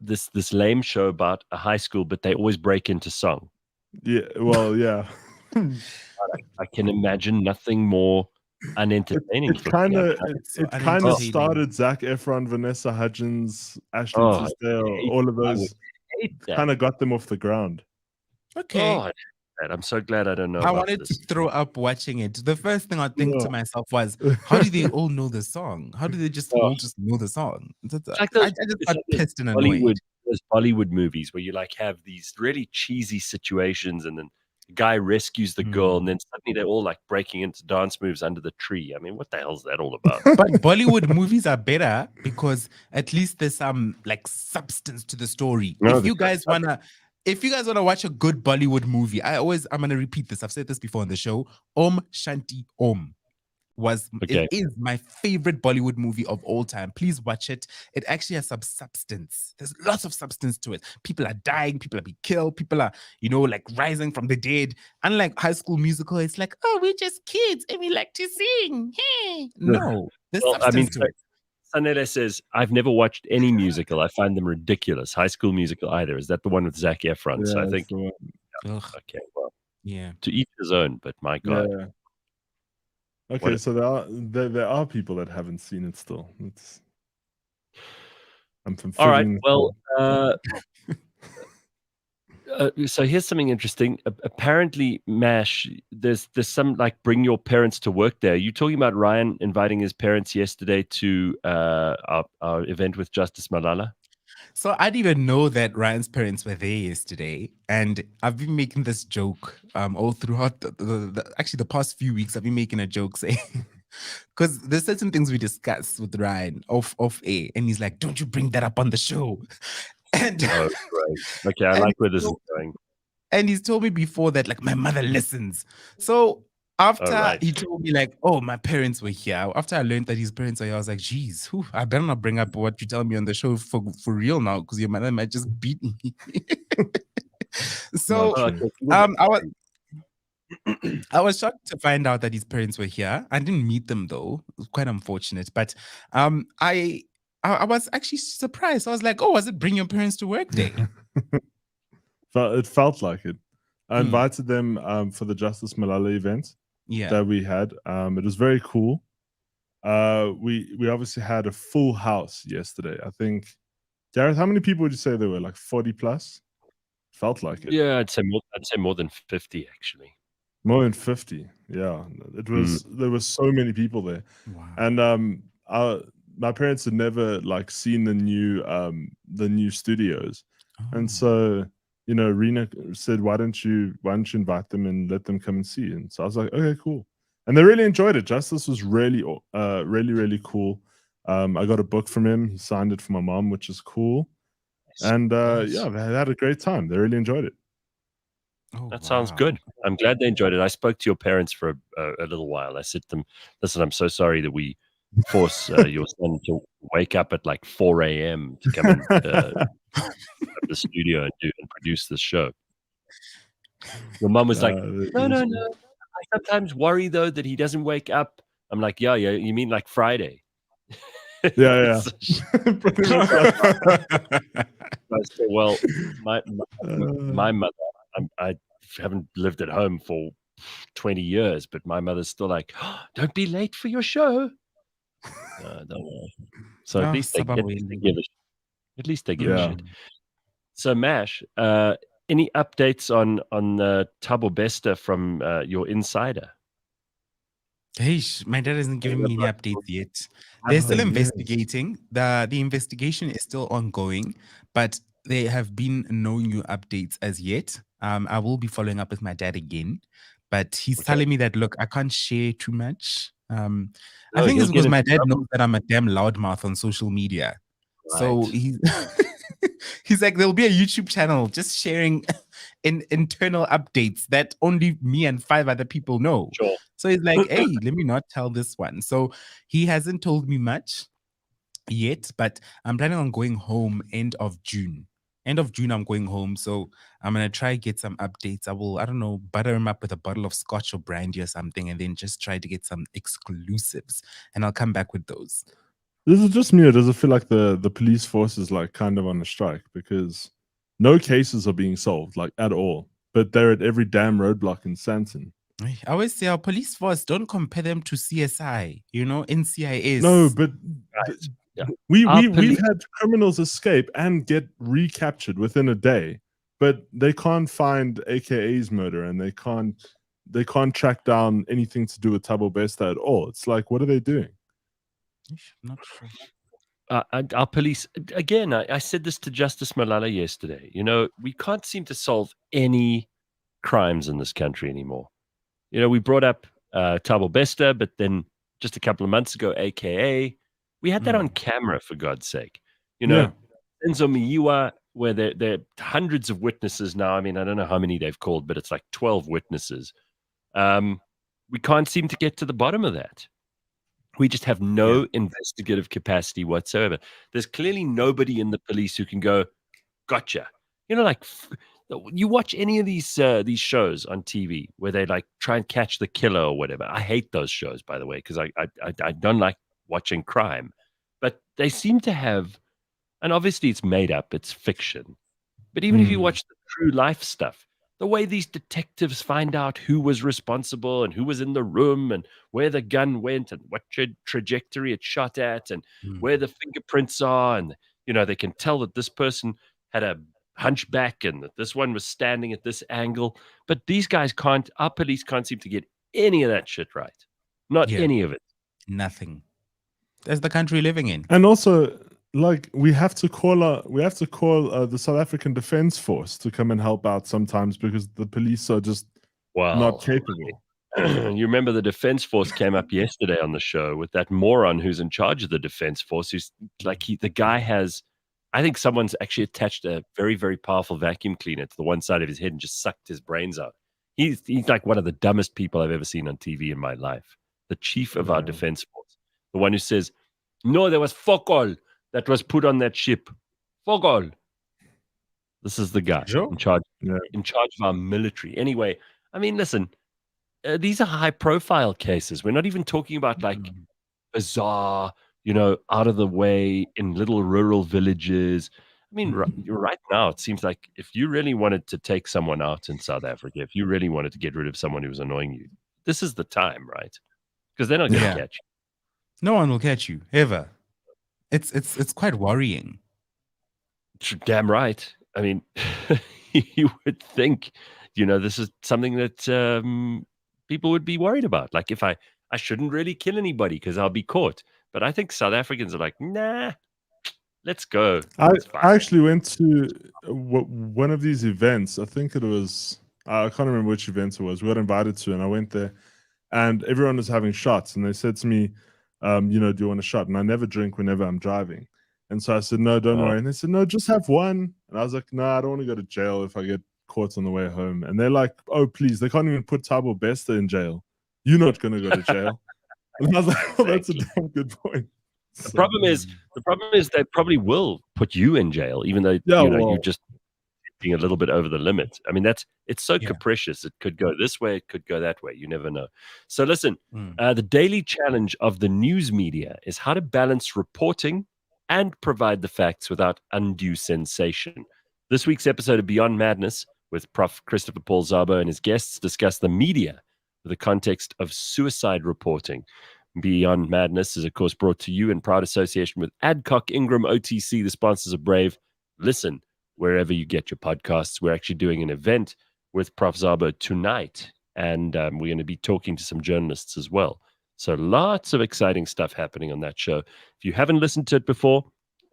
this lame show about a high school, but they always break into song? Yeah, well, yeah. I can imagine nothing more unentertaining. It kind of started Zac Efron, Vanessa Hudgens, Ashley Tisdale, all of those. Kind of got them off the ground. Okay. Oh, I'm so glad I don't know. I wanted to throw up watching it. The first thing I think to myself was, how do they all know the song? How do they all just know the song? Like I just got pissed and annoyed. Those Bollywood movies where you like have these really cheesy situations and then the guy rescues the girl and then suddenly they're all like breaking into dance moves under the tree. I mean, what the hell is that all about? But Bollywood movies are better because at least there's some like substance to the story. If you guys want to watch a good Bollywood movie, I'm going to repeat this. I've said this before on the show. Om Shanti Om it is my favorite Bollywood movie of all time. Please watch it. It actually has some substance. There's lots of substance to it. People are dying. People are being killed. People are, like rising from the dead. Unlike High School Musical, it's like, oh, we're just kids and we like to sing. Hey. No, there's substance to it. Sanele says, I've never watched any musical. I find them ridiculous. High School Musical either. Is that the one with Zac Efron? Yeah, so I think. Okay, well, yeah. To each his own, but my God. Yeah. Okay, so there are people that haven't seen it still. All right. Well, so here's something interesting. Apparently, MASH, there's some like bring your parents to work there. You talking about Ryan inviting his parents yesterday to our event with Justice Malala? So I didn't even know that Ryan's parents were there yesterday, and I've been making this joke all throughout actually the past few weeks. I've been making a joke saying Because there's certain things we discuss with Ryan off air, and he's like, "Don't you bring that up on the show?" And Oh, great. Okay, I and like where this is going. and he's told me before that like my mother listens. So after right. he told me like, oh, my parents were here. After I learned that his parents were here, I was like, geez, I better not bring up what you tell me on the show for real now, because your mother might just beat me. So I was shocked to find out that his parents were here. I didn't meet them though. It was quite unfortunate. But I was actually surprised. I was like, oh, was it bring your parents to work day? It felt like it. I invited them for the Justice Malala event that we had. It was very cool. We obviously had a full house yesterday. I think, Gareth, how many people would you say there were? Like 40 plus? Felt like it. Yeah, I'd say more than 50 actually. More than 50. Yeah. It was there were so many people there. Wow. And my parents had never like seen the new studios. And so, you know, Rena said, why don't you invite them and let them come and see? And so I was like, okay, cool. And they really enjoyed it. Justice was really really cool. I got a book from him. He signed it for my mom, which is cool. And yeah, they had a great time. They really enjoyed it. That sounds good. I'm glad they enjoyed it. I spoke to your parents for a little while. I said to them, listen, I'm so sorry that we force your son to wake up at like 4 a.m. to come in the studio and produce this show. Your mum was like, no. I sometimes worry, though, that he doesn't wake up. I'm like, yeah, you mean like Friday? Yeah. Well, my mother, I haven't lived at home for 20 years, but my mother's still like, oh, don't be late for your show. Don't worry. So at least they give a shit. At least they give a shit. So Mash, any updates on Thabo Bester from your insider? Hey, my dad hasn't given me any updates yet. They're still investigating. The investigation is still ongoing, but there have been no new updates as yet. I will be following up with my dad again, but he's telling me that, look, I can't share too much. I think it's because my dad knows that I'm a damn loudmouth on social media. Right. So he's like, there'll be a YouTube channel just sharing internal updates that only me and 5 other people know. Sure. So he's like, hey, let me not tell this one. So he hasn't told me much yet, but I'm planning on going home end of June. End of June, I'm going home. So I'm going to try get some updates. I don't know, butter him up with a bottle of scotch or brandy or something, and then just try to get some exclusives. And I'll come back with those. This is just me, or does it feel like the police force is like kind of on a strike? Because no cases are being solved, like at all. But they're at every damn roadblock in Sandton. I always say our police force, don't compare them to CSI, NCIS. No, but we've had criminals escape and get recaptured within a day, but they can't find AKA's murder, and they can't track down anything to do with Thabo Bester at all. It's like, what are they doing? Not sure. Our police, again, I said this to Justice Malala yesterday. We can't seem to solve any crimes in this country anymore. We brought up Thabo Bester, but then just a couple of months ago, AKA, we had that on camera, for God's sake. Enzo Miiwa, where there are hundreds of witnesses now. I mean, I don't know how many they've called, but it's like 12 witnesses. We can't seem to get to the bottom of that. We just have no investigative capacity whatsoever. There's clearly nobody in the police who can go, gotcha. Like you watch any of these shows on TV where they like try and catch the killer or whatever. I hate those shows, by the way, because I don't like watching crime. But they seem to have, and obviously it's made up, it's fiction. But even if you watch the true life stuff, the way these detectives find out who was responsible and who was in the room and where the gun went and what trajectory it shot at and where the fingerprints are. And, they can tell that this person had a hunchback and that this one was standing at this angle. But these guys our police can't seem to get any of that shit right. Not any of it. Nothing. That's the country living in. And also, like, we have to call the South African Defense Force to come and help out sometimes because the police are just not capable. You remember the Defense Force came up yesterday on the show with that moron who's in charge of the Defense Force, who's like the guy has, I think someone's actually attached a very, very powerful vacuum cleaner to the one side of his head and just sucked his brains out. He's like one of the dumbest people I've ever seen on TV in my life. The chief of our Defense Force, the one who says, "No, there was fuck all that was put on that ship. Fuck all." This is the guy in charge of our military. Anyway, I mean, listen, these are high-profile cases. We're not even talking about like bizarre, out of the way in little rural villages. I mean, right now, it seems like if you really wanted to take someone out in South Africa, if you really wanted to get rid of someone who was annoying you, this is the time, right? Because they're not going to catch you. No one will catch you ever. It's quite worrying. Damn right. I mean, you would think, this is something that people would be worried about. Like if I shouldn't really kill anybody because I'll be caught. But I think South Africans are like, nah, let's go. I actually went to one of these events. I think it was, I can't remember which event it was. We got invited to, and I went there, and everyone was having shots. And they said to me, do you want a shot? And I never drink whenever I'm driving. And so I said, no, don't worry. And they said, no, just have one. And I was like, no, I don't want to go to jail if I get caught on the way home. And they're like, oh, please, they can't even put Thabo Bester in jail. You're not going to go to jail. And I was like, oh, that's a damn good point. The problem is they probably will put you in jail, even though you're just being a little bit over the limit. I mean, it's so capricious. It could go this way, it could go that way. You never know. So listen, the daily challenge of the news media is how to balance reporting and provide the facts without undue sensation. This week's episode of Beyond Madness with Prof. Christopher Paul Szabo and his guests discuss the media with the context of suicide reporting. Beyond Madness is, of course, brought to you in proud association with Adcock Ingram OTC, the sponsors of Brave. Listen wherever you get your podcasts. We're actually doing an event with Prof. Szabo tonight, and we're going to be talking to some journalists as well. So lots of exciting stuff happening on that show. If you haven't listened to it before,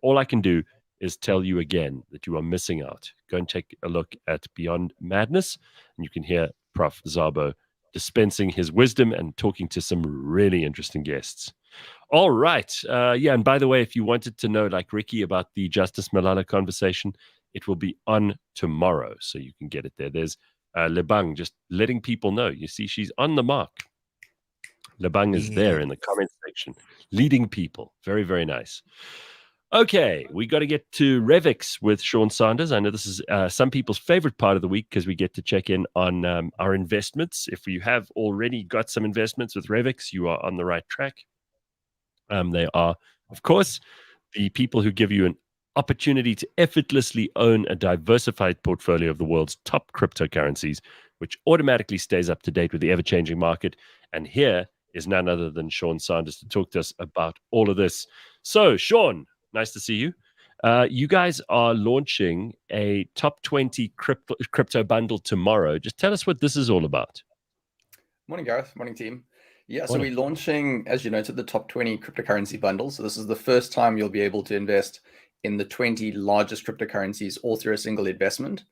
all I can do is tell you again that you are missing out. Go and take a look at Beyond Madness, and you can hear Prof. Szabo dispensing his wisdom and talking to some really interesting guests. All right. And by the way, if you wanted to know, like Ricky, about the Justice Malala conversation, it will be on tomorrow, so you can get it there. There's Lebang just letting people know. You see, she's on the mark. Lebang is there in the comment section, leading people. Very, very nice. Okay, we got to get to Revix with Sean Sanders. I know this is some people's favorite part of the week because we get to check in on our investments. If you have already got some investments with Revix, you are on the right track. They are, of course, the people who give you an opportunity to effortlessly own a diversified portfolio of the world's top cryptocurrencies, which automatically stays up to date with the ever-changing market. And here is none other than Sean Sanders to talk to us about all of this. So, Sean, nice to see you. You guys are launching a top 20 crypto bundle tomorrow. Just tell us what this is all about. Morning, Gareth. Morning, team. So we're launching, as you noted, the top 20 cryptocurrency bundles. So this is the first time you'll be able to invest in the 20 largest cryptocurrencies all through a single investment.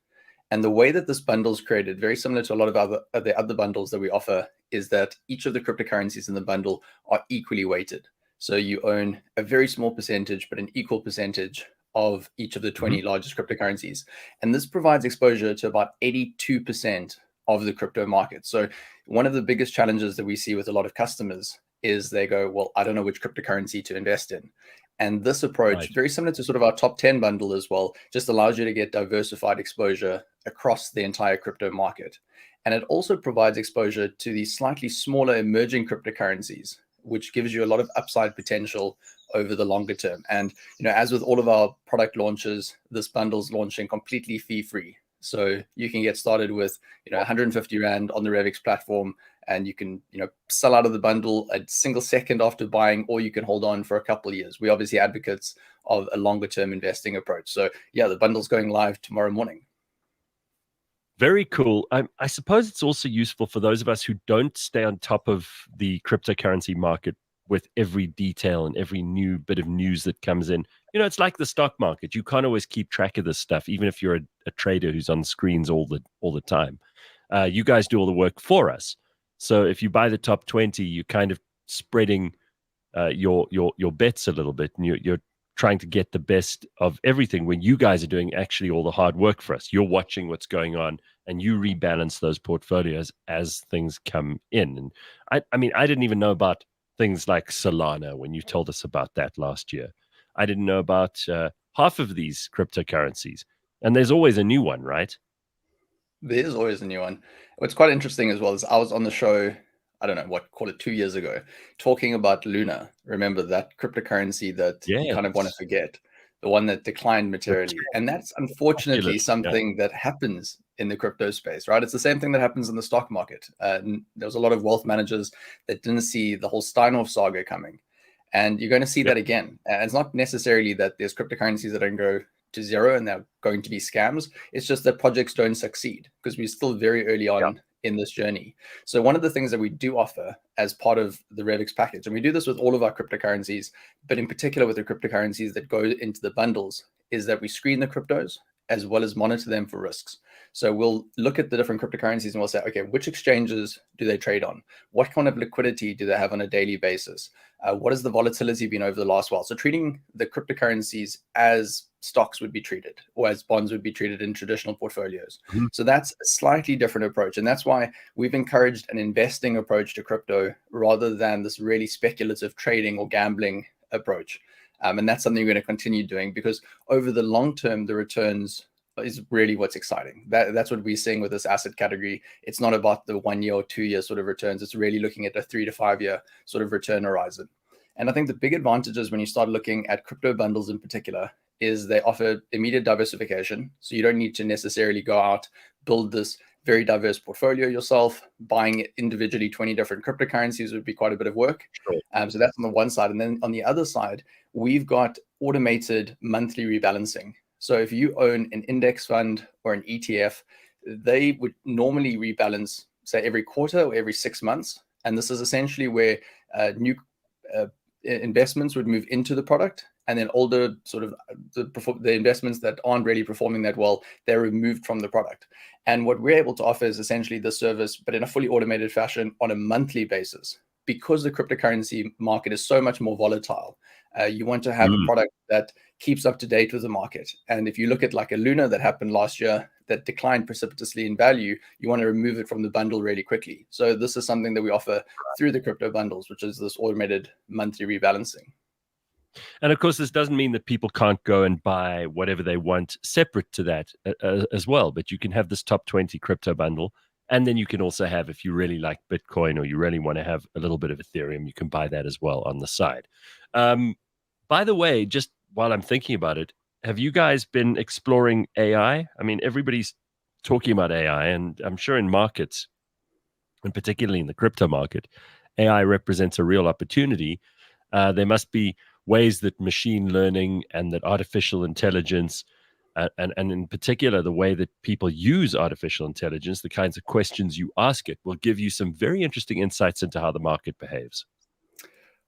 And the way that this bundle is created, very similar to a lot of the other bundles that we offer, is that each of the cryptocurrencies in the bundle are equally weighted. So you own a very small percentage, but an equal percentage of each of the 20 largest cryptocurrencies. And this provides exposure to about 82% of the crypto market. So one of the biggest challenges that we see with a lot of customers is they go, well, I don't know which cryptocurrency to invest in. And this approach, very similar to sort of our top 10 bundle as well, just allows you to get diversified exposure across the entire crypto market. And it also provides exposure to these slightly smaller emerging cryptocurrencies, which gives you a lot of upside potential over the longer term. And, as with all of our product launches, this bundle's launching completely fee-free. So you can get started with, 150 Rand on the Revix platform, and you can, sell out of the bundle a single second after buying, or you can hold on for a couple of years. We're obviously advocates of a longer term investing approach. So the bundle's going live tomorrow morning. Very cool. I suppose it's also useful for those of us who don't stay on top of the cryptocurrency market with every detail and every new bit of news that comes in. It's like the stock market. You can't always keep track of this stuff, even if you're a trader who's on screens all the time. You guys do all the work for us. So if you buy the top 20, you're kind of spreading your bets a little bit, and you're trying to get the best of everything when you guys are doing actually all the hard work for us. You're watching what's going on and you rebalance those portfolios as things come in. And I mean, I didn't even know about things like Solana when you told us about that last year. I didn't know about half of these cryptocurrencies. And there's always a new one, right? There's always a new one. What's quite interesting as well is I was on the show, I don't know, call it 2 years ago, talking about Luna. Remember that cryptocurrency that you kind of want to forget, the one that declined materially. And that's unfortunately something that happens in the crypto space, right? It's the same thing that happens in the stock market. There was a lot of wealth managers that didn't see the whole Steinhoff saga coming. And you're going to see that again. And it's not necessarily that there's cryptocurrencies that don't go to zero and they're going to be scams. It's just that projects don't succeed because we're still very early on in this journey. So one of the things that we do offer as part of the RevX package, and we do this with all of our cryptocurrencies, but in particular with the cryptocurrencies that go into the bundles, is that we screen the cryptos as well as monitor them for risks. So we'll look at the different cryptocurrencies and we'll say, okay, which exchanges do they trade on? What kind of liquidity do they have on a daily basis? What has the volatility been over the last while? So treating the cryptocurrencies as stocks would be treated, or as bonds would be treated in traditional portfolios. Mm-hmm. So that's a slightly different approach. And that's why we've encouraged an investing approach to crypto rather than this really speculative trading or gambling approach. And that's something we're going to continue doing because over the long term, the returns is really what's exciting. That's what we're seeing with this asset category. It's not about the 1 year or 2 year sort of returns. It's really looking at a 3 to 5 year sort of return horizon. And I think the big advantages when you start looking at crypto bundles in particular is they offer immediate diversification. So you don't need to necessarily go out, build this very diverse portfolio yourself. Buying individually 20 different cryptocurrencies would be quite a bit of work. Sure. So that's on the one side. And then on the other side, we've got automated monthly rebalancing. So if you own an index fund or an ETF, they would normally rebalance, say, every quarter or every 6 months. And this is essentially where new investments would move into the product. And then older sort of the investments that aren't really performing that well, they're removed from the product. And what we're able to offer is essentially the service, but in a fully automated fashion on a monthly basis. Because the cryptocurrency market is so much more volatile, you want to have a product that keeps up to date with the market. And if you look at like a Luna that happened last year that declined precipitously in value, you want to remove it from the bundle really quickly. So this is something that we offer through the crypto bundles, which is this automated monthly rebalancing. And of course, this doesn't mean that people can't go and buy whatever they want separate to that as well. But you can have this top 20 crypto bundle. And then you can also have, if you really like Bitcoin or you really want to have a little bit of Ethereum, you can buy that as well on the side. By the way, just while I'm thinking about it, have you guys been exploring AI? I mean, everybody's talking about AI, and I'm sure in markets, and particularly in the crypto market, AI represents a real opportunity. There must be ways that machine learning and that artificial intelligence, and in particular, the way that people use artificial intelligence, the kinds of questions you ask it, will give you some very interesting insights into how the market behaves.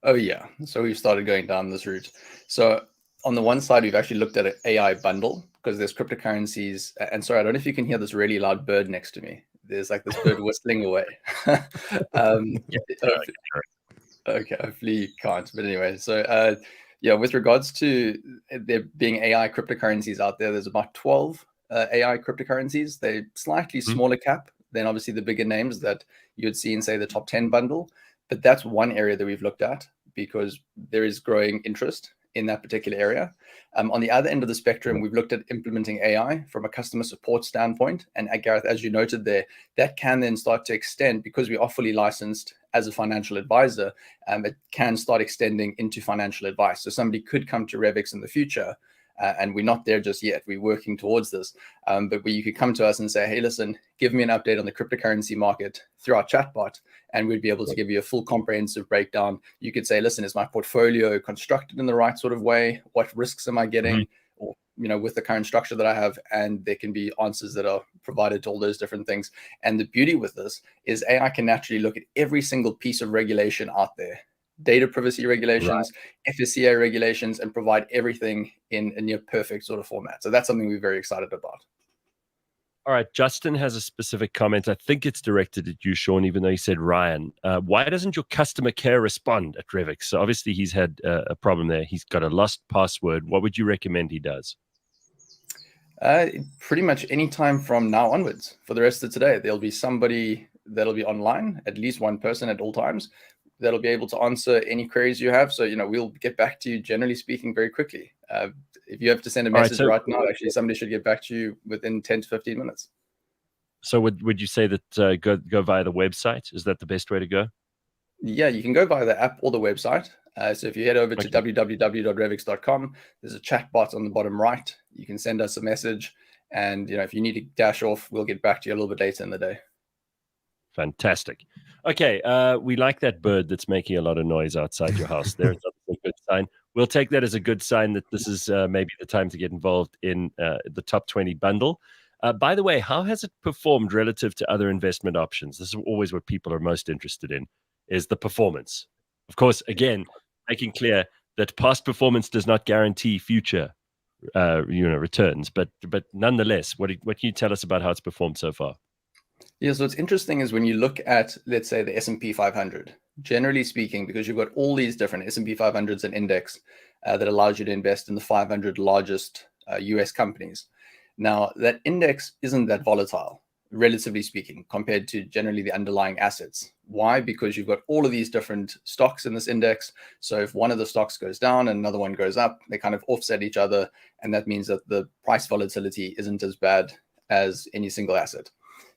Oh, yeah. So we've started going down this route. So on the one side, we've actually looked at an AI bundle because there's cryptocurrencies. And sorry, I don't know if you can hear this really loud bird next to me. There's like this bird whistling away. Okay, hopefully you can't. But anyway, so yeah, with regards to there being AI cryptocurrencies out there, there's about 12 AI cryptocurrencies. They're slightly smaller cap than obviously the bigger names that you'd see in, say, the top 10 bundle. But that's one area that we've looked at because there is growing interest in that particular area. On the other end of the spectrum, we've looked at implementing AI from a customer support standpoint. And Gareth, as you noted there, that can then start to extend because we are fully licensed as a financial advisor. It can start extending into financial advice. So somebody could come to RevX in the future, and we're not there just yet. We're working towards this. But where you could come to us and say, hey, listen, give me an update on the cryptocurrency market through our chatbot, and we'd be able to give you a full comprehensive breakdown. You could say, listen, is my portfolio constructed in the right sort of way? What risks am I getting? Or, with the current structure that I have, and there can be answers that are provided to all those different things. And the beauty with this is AI can naturally look at every single piece of regulation out there, data privacy regulations, FSCA regulations, and provide everything in a near perfect sort of format. So that's something we're very excited about. All right, Justin has a specific comment. I think it's directed at you, Sean, even though he said Ryan. Why doesn't your customer care respond at Revix? So obviously he's had a problem there. He's got a lost password. What would you recommend he does? Pretty much any time from now onwards for the rest of today. There'll be somebody that'll be online, at least one person at all times, that'll be able to answer any queries you have. So, we'll get back to you, generally speaking, very quickly. If you have to send a message right now, actually, somebody should get back to you within 10 to 15 minutes. So would you say that go via the website? Is that the best way to go? Yeah, you can go via the app or the website. So if you head over to www.revix.com, there's a chat bot on the bottom right. You can send us a message. And, if you need to dash off, we'll get back to you a little bit later in the day. Fantastic. Okay, we like that bird that's making a lot of noise outside your house. There's a good sign. We'll take that as a good sign that this is maybe the time to get involved in the top 20 bundle. By the way, how has it performed relative to other investment options? This is always what people are most interested in, is the performance. Of course, again, making clear that past performance does not guarantee future returns, but nonetheless, what can you tell us about how it's performed so far? Yeah, so what's interesting is when you look at, let's say, the S&P 500, generally speaking, because you've got all these different S&P 500s and index that allows you to invest in the 500 largest US companies. Now, that index isn't that volatile, relatively speaking, compared to generally the underlying assets. Why? Because you've got all of these different stocks in this index. So if one of the stocks goes down and another one goes up, they kind of offset each other. And that means that the price volatility isn't as bad as any single asset.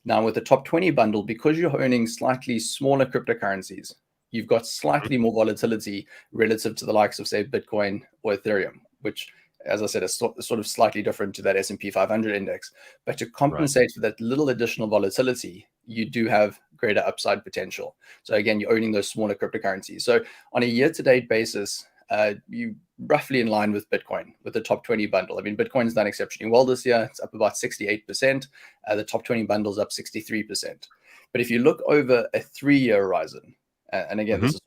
Now, with the top 20 bundle, because you're owning slightly smaller cryptocurrencies, you've got slightly more volatility relative to the likes of, say, Bitcoin or Ethereum, which, as I said, is sort of slightly different to that S&P 500 index. But to compensate for that little additional volatility, you do have greater upside potential. So again, you're owning those smaller cryptocurrencies. So on a year-to-date basis, you roughly in line with Bitcoin, with the top 20 bundle. I mean, Bitcoin's done exceptionally well this year. It's up about 68%. The top 20 bundle's up 63%. But if you look over a 3-year horizon, and again, this is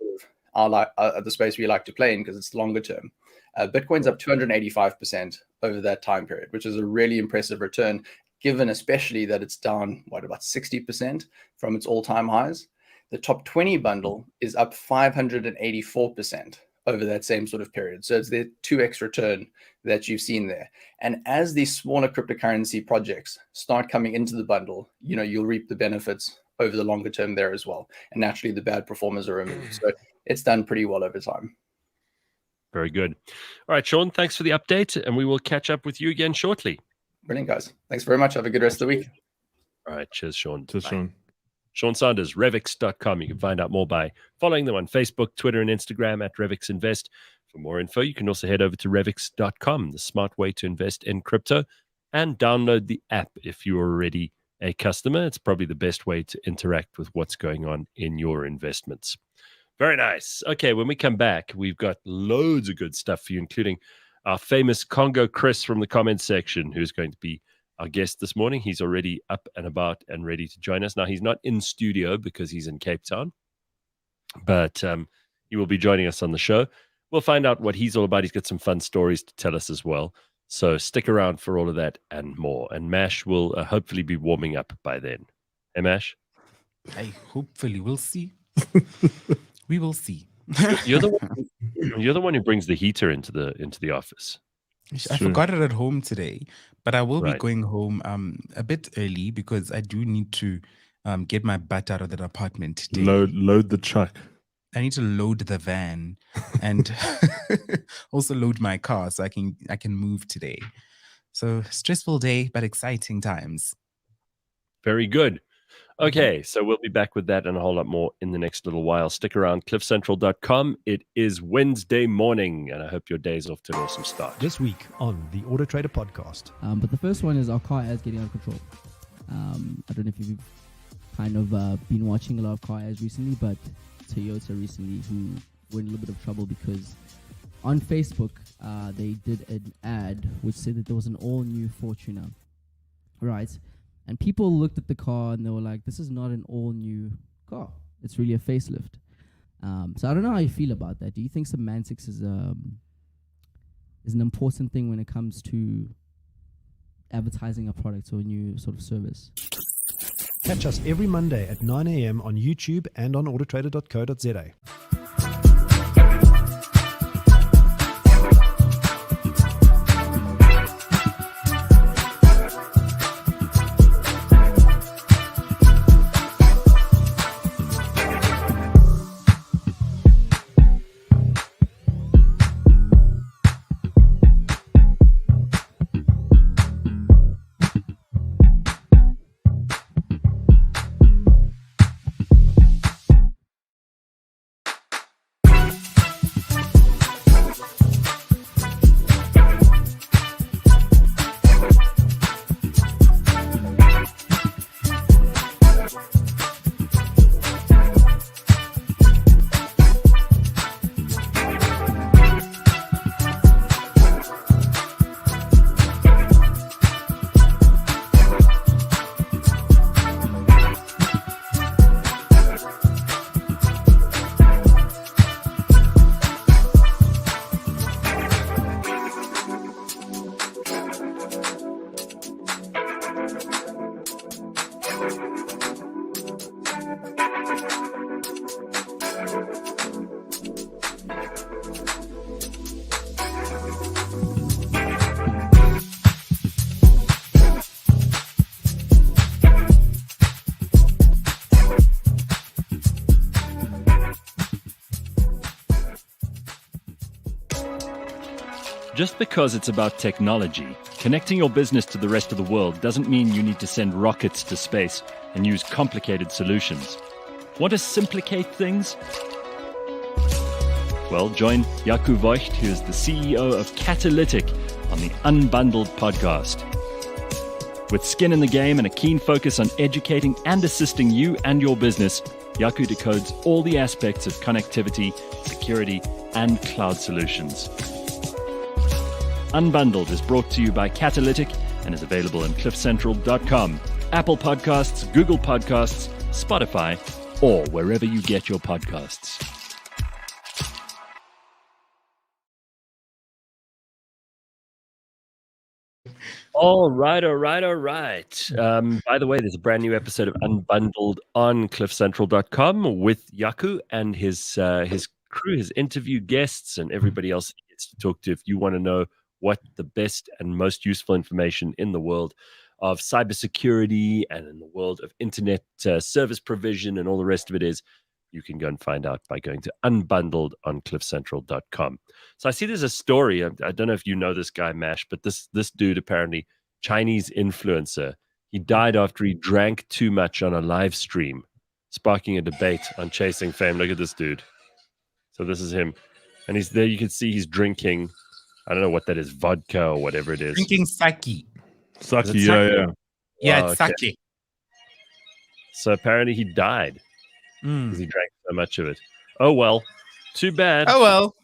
sort of the space we like to play in because it's longer term, Bitcoin's up 285% over that time period, which is a really impressive return, given especially that it's down, about 60% from its all-time highs. The top 20 bundle is up 584% over that same sort of period. So it's the 2x return that you've seen there. And as these smaller cryptocurrency projects start coming into the bundle, you'll reap the benefits over the longer term there as well. And naturally, the bad performers are removed. So it's done pretty well over time. Very good. All right, Sean, thanks for the update, and we will catch up with you again shortly. Brilliant, guys. Thanks very much. Have a good rest of the week. All right, cheers, Sean. Cheers, Sean. Sean Sanders, Revix.com. You can find out more by following them on Facebook, Twitter, and Instagram at Revix Invest. For more info, you can also head over to Revix.com, the smart way to invest in crypto, and download the app if you're already a customer. It's probably the best way to interact with what's going on in your investments. Very nice. Okay, when we come back, we've got loads of good stuff for you, including our famous Congo Chris from the comments section, who's going to be our guest this morning. He's already up and about and ready to join us. Now, he's not in studio because he's in Cape Town, but he will be joining us on the show. We'll find out what he's all about. He's got some fun stories to tell us as well. So stick around for all of that and more. And Mash will hopefully be warming up by then. Hey, Mash? Hopefully. We'll see. We will see. You're the one who brings the heater into the office. I forgot it at home today, but I will be Right. going home a bit early because I do need to get my butt out of that apartment today. Load the truck. I need to load the van and also load my car so I can move today. So stressful day, but exciting times. Very good. Okay, so we'll be back with that and a whole lot more in the next little while. Stick around, cliffcentral.com. It is Wednesday morning, and I hope your day's off to an awesome start. This week on the Auto Trader Podcast. But the first one is our car ads getting out of control. I don't know if you've kind of been watching a lot of car ads recently, but Toyota recently, who were in a little bit of trouble because on Facebook, they did an ad which said that there was an all-new Fortuner, right? And people looked at the car and they were like, this is not an all-new car. It's really a facelift. So I don't know how you feel about that. Do you think semantics is an important thing when it comes to advertising a product or a new sort of service. Catch us every Monday at 9 a.m. on YouTube and on autotrader.co.za. Just because it's about technology, connecting your business to the rest of the world doesn't mean you need to send rockets to space and use complicated solutions. Want to simplicate things? Well, join Jaco Voigt, who is the CEO of Catalytic, on the Unbundled podcast. With skin in the game and a keen focus on educating and assisting you and your business, Jaco decodes all the aspects of connectivity, security, and cloud solutions. Unbundled is brought to you by Catalytic and is available on cliffcentral.com, Apple Podcasts, Google Podcasts, Spotify, or wherever you get your podcasts. All right. By the way, there's a brand new episode of Unbundled on cliffcentral.com with Jaco and his crew, his interviewed guests, and everybody else he gets to talk to. If you want to know what the best and most useful information in the world of cybersecurity and in the world of internet service provision and all the rest of it is, you can go and find out by going to Unbundled on cliffcentral.com. So I see there's a story. I don't know if you know this guy, Mash, but this dude, apparently Chinese influencer, he died after he drank too much on a live stream, sparking a debate on chasing fame. Look at this dude. So this is him. And he's there. You can see he's drinking, I don't know what that is, vodka or whatever it is. Drinking sake. Sake, Sake? yeah. Yeah, Wow, it's okay. sake. So apparently he died because he drank so much of it. Oh, well, too bad. Oh, well.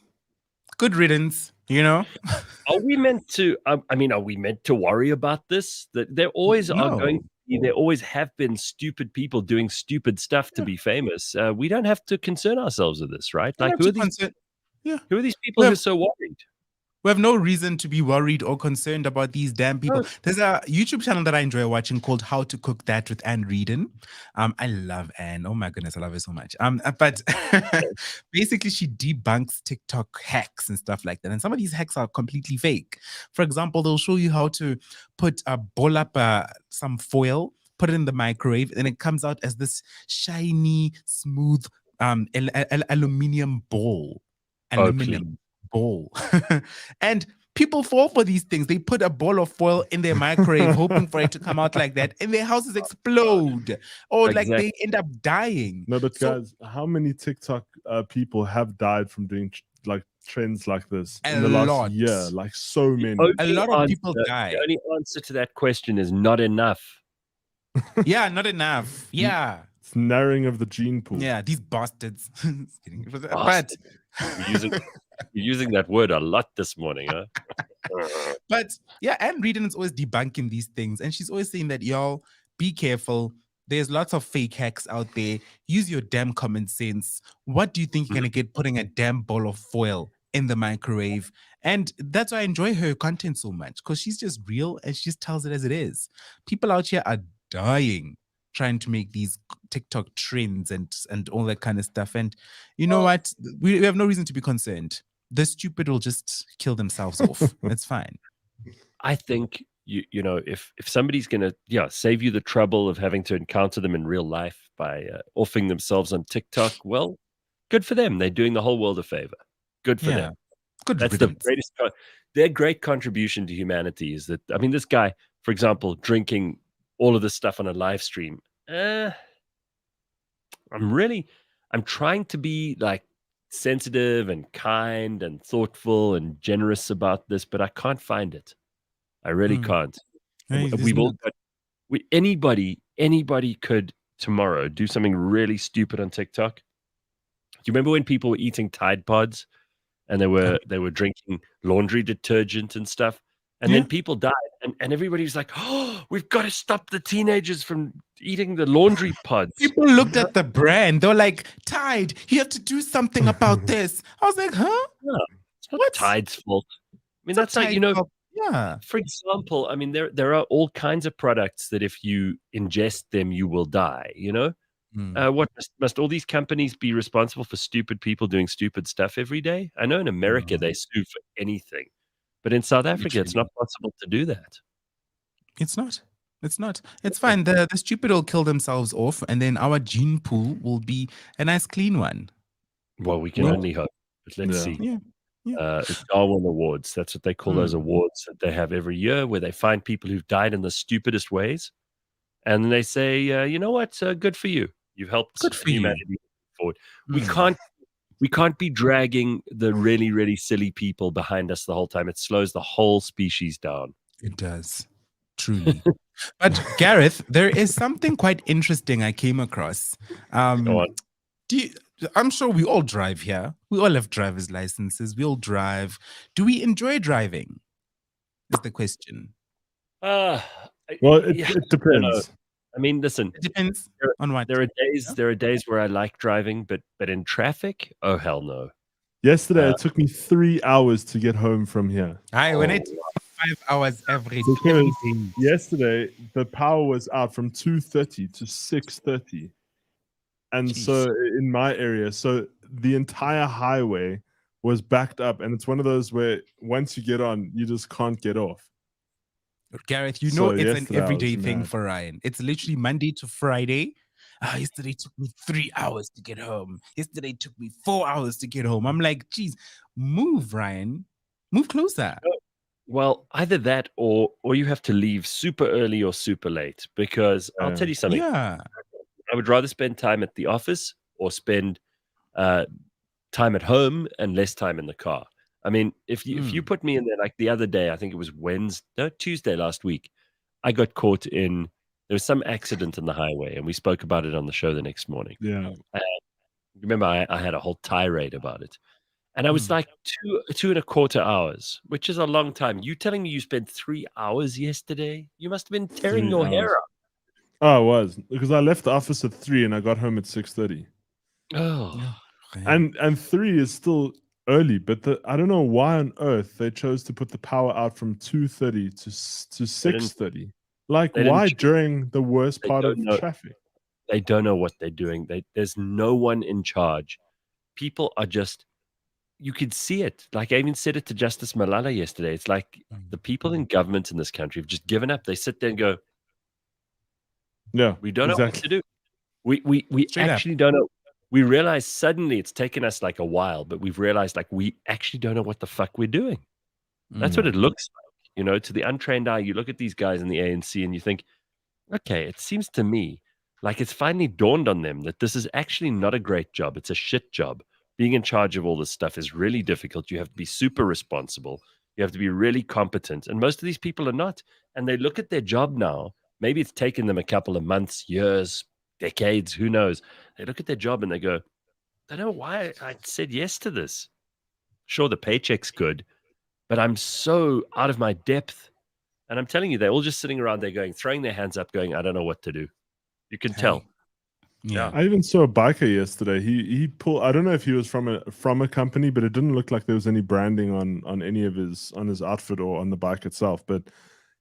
Good riddance, you know? Are we meant to, are we meant to worry about this? That there always are going to be, there always have been stupid people doing stupid stuff to be famous. We don't have to concern ourselves with this, right? Like, who are these people who are so worried? We have no reason to be worried or concerned about these damn people. There's a YouTube channel that I enjoy watching called How to Cook That with Anne Reardon. I love Anne. Oh my goodness, I love her so much. But basically she debunks TikTok hacks and stuff like that. And some of these hacks are completely fake. For example, they'll show you how to put a bowl up some foil, put it in the microwave, and it comes out as this shiny, smooth aluminium ball. Bowl. And people fall for these things. They put a ball of foil in their microwave hoping for it to come out like that, and their houses explode or like they end up dying. No, but guys, how many TikTok people have died from doing like trends like this in the last year? Like so many. A lot of people die. The only answer to that question is not enough. Yeah, not enough. Yeah. It's narrowing of the gene pool. Yeah, these bastards. But you're using that word a lot this morning, huh? But yeah, Anne Reardon is always debunking these things, and she's always saying that y'all be careful. There's lots of fake hacks out there. Use your damn common sense. What do you think you're gonna get putting a damn ball of foil in the microwave. And that's why I enjoy her content so much, because she's just real and she just tells it as it is. People out here are dying trying to make these TikTok trends and all that kind of stuff. And you know what? We have no reason to be concerned. The stupid will just kill themselves off. It's fine. I think you know, if somebody's gonna save you the trouble of having to encounter them in real life by offing themselves on TikTok, well, good for them. They're doing the whole world a favor. Good for them. Good That's riddance. the greatest. Their great contribution to humanity is that, I mean, this guy, for example, drinking all of this stuff on a live stream. I'm trying to be like sensitive and kind and thoughtful and generous about this, but I can't find it. I really can't. Hey, Anybody could tomorrow do something really stupid on TikTok. Do you remember when people were eating Tide Pods and they were drinking laundry detergent and stuff? And then people died, and everybody was like, "Oh, we've got to stop the teenagers from eating the laundry pods." People looked at the brand. They were like, Tide, you have to do something about this. I was like, huh? No, it's not Tide's fault. I mean, that's like, you know, for example, I mean, there are all kinds of products that if you ingest them, you will die, you know? What must all these companies be responsible for stupid people doing stupid stuff every day? I know in America they sue for anything, but in South Africa, it's not possible to do that. It's not. It's fine. The stupid will kill themselves off, and then our gene pool will be a nice clean one. Well, we can only hope. But let's see. Yeah. It's Darwin Awards. That's what they call those awards that they have every year, where they find people who've died in the stupidest ways, and then they say, you know what? Good for you. You've helped humanity forward. We can't be dragging the really, really silly people behind us the whole time. It slows the whole species down. It does. Truly. But Gareth, there is something quite interesting I came across. Go on. I'm sure we all drive here. We all have driver's licenses. We all drive. Do we enjoy driving? Is the question. Well, it depends. I mean, listen. It depends on what. There are days where I like driving, but in traffic, oh hell no. Yesterday, it took me 3 hours to get home from here. When it 5 hours every day. Yesterday, the power was out from 2:30 to 6:30. And so in my area, so the entire highway was backed up. And it's one of those where once you get on, you just can't get off. Gareth, you know it's an everyday thing for Ryan. It's literally Monday to Friday. Yesterday took me 3 hours to get home. Yesterday took me 4 hours to get home. I'm like, geez, move, Ryan. Move closer. Well, either that or you have to leave super early or super late, because I'll tell you something. Yeah. I would rather spend time at the office or spend time at home and less time in the car. I mean, if you put me in there, like the other day, I think it was Tuesday last week, I got caught there was some accident in the highway, and we spoke about it on the show the next morning. Yeah. Remember, I had a whole tirade about it. And I was like 2.25 hours, which is a long time. You telling me you spent 3 hours yesterday? You must have been tearing your hair up. Oh, I was, because I left the office at 3 and I got home at 6:30. Oh. And 3 is still early, but I don't know why on earth they chose to put the power out from 2:30 to 6:30. Like, why during the worst part of traffic? They don't know what they're doing. There's no one in charge. People are just, you could see it. Like I even said it to Justice Malala yesterday. It's like the people in government in this country have just given up. They sit there and go, "Yeah, we don't know what to do. We actually don't know." We realize suddenly it's taken us like a while, but we've realized like we actually don't know what the fuck we're doing. That's what it looks like. You know, to the untrained eye, you look at these guys in the ANC and you think, okay, it seems to me like it's finally dawned on them that this is actually not a great job. It's a shit job. Being in charge of all this stuff is really difficult. You have to be super responsible. You have to be really competent. And most of these people are not. And they look at their job now. Maybe it's taken them a couple of months, years, decades, who knows. They look at their job and they go, I don't know why I said yes to this. Sure, the paycheck's good, but I'm so out of my depth. And I'm telling you, they're all just sitting around there throwing their hands up, going, I don't know what to do. You can tell. Yeah. I even saw a biker yesterday. He pulled. I don't know if he was from a company, but it didn't look like there was any branding on any of his outfit or on the bike itself. But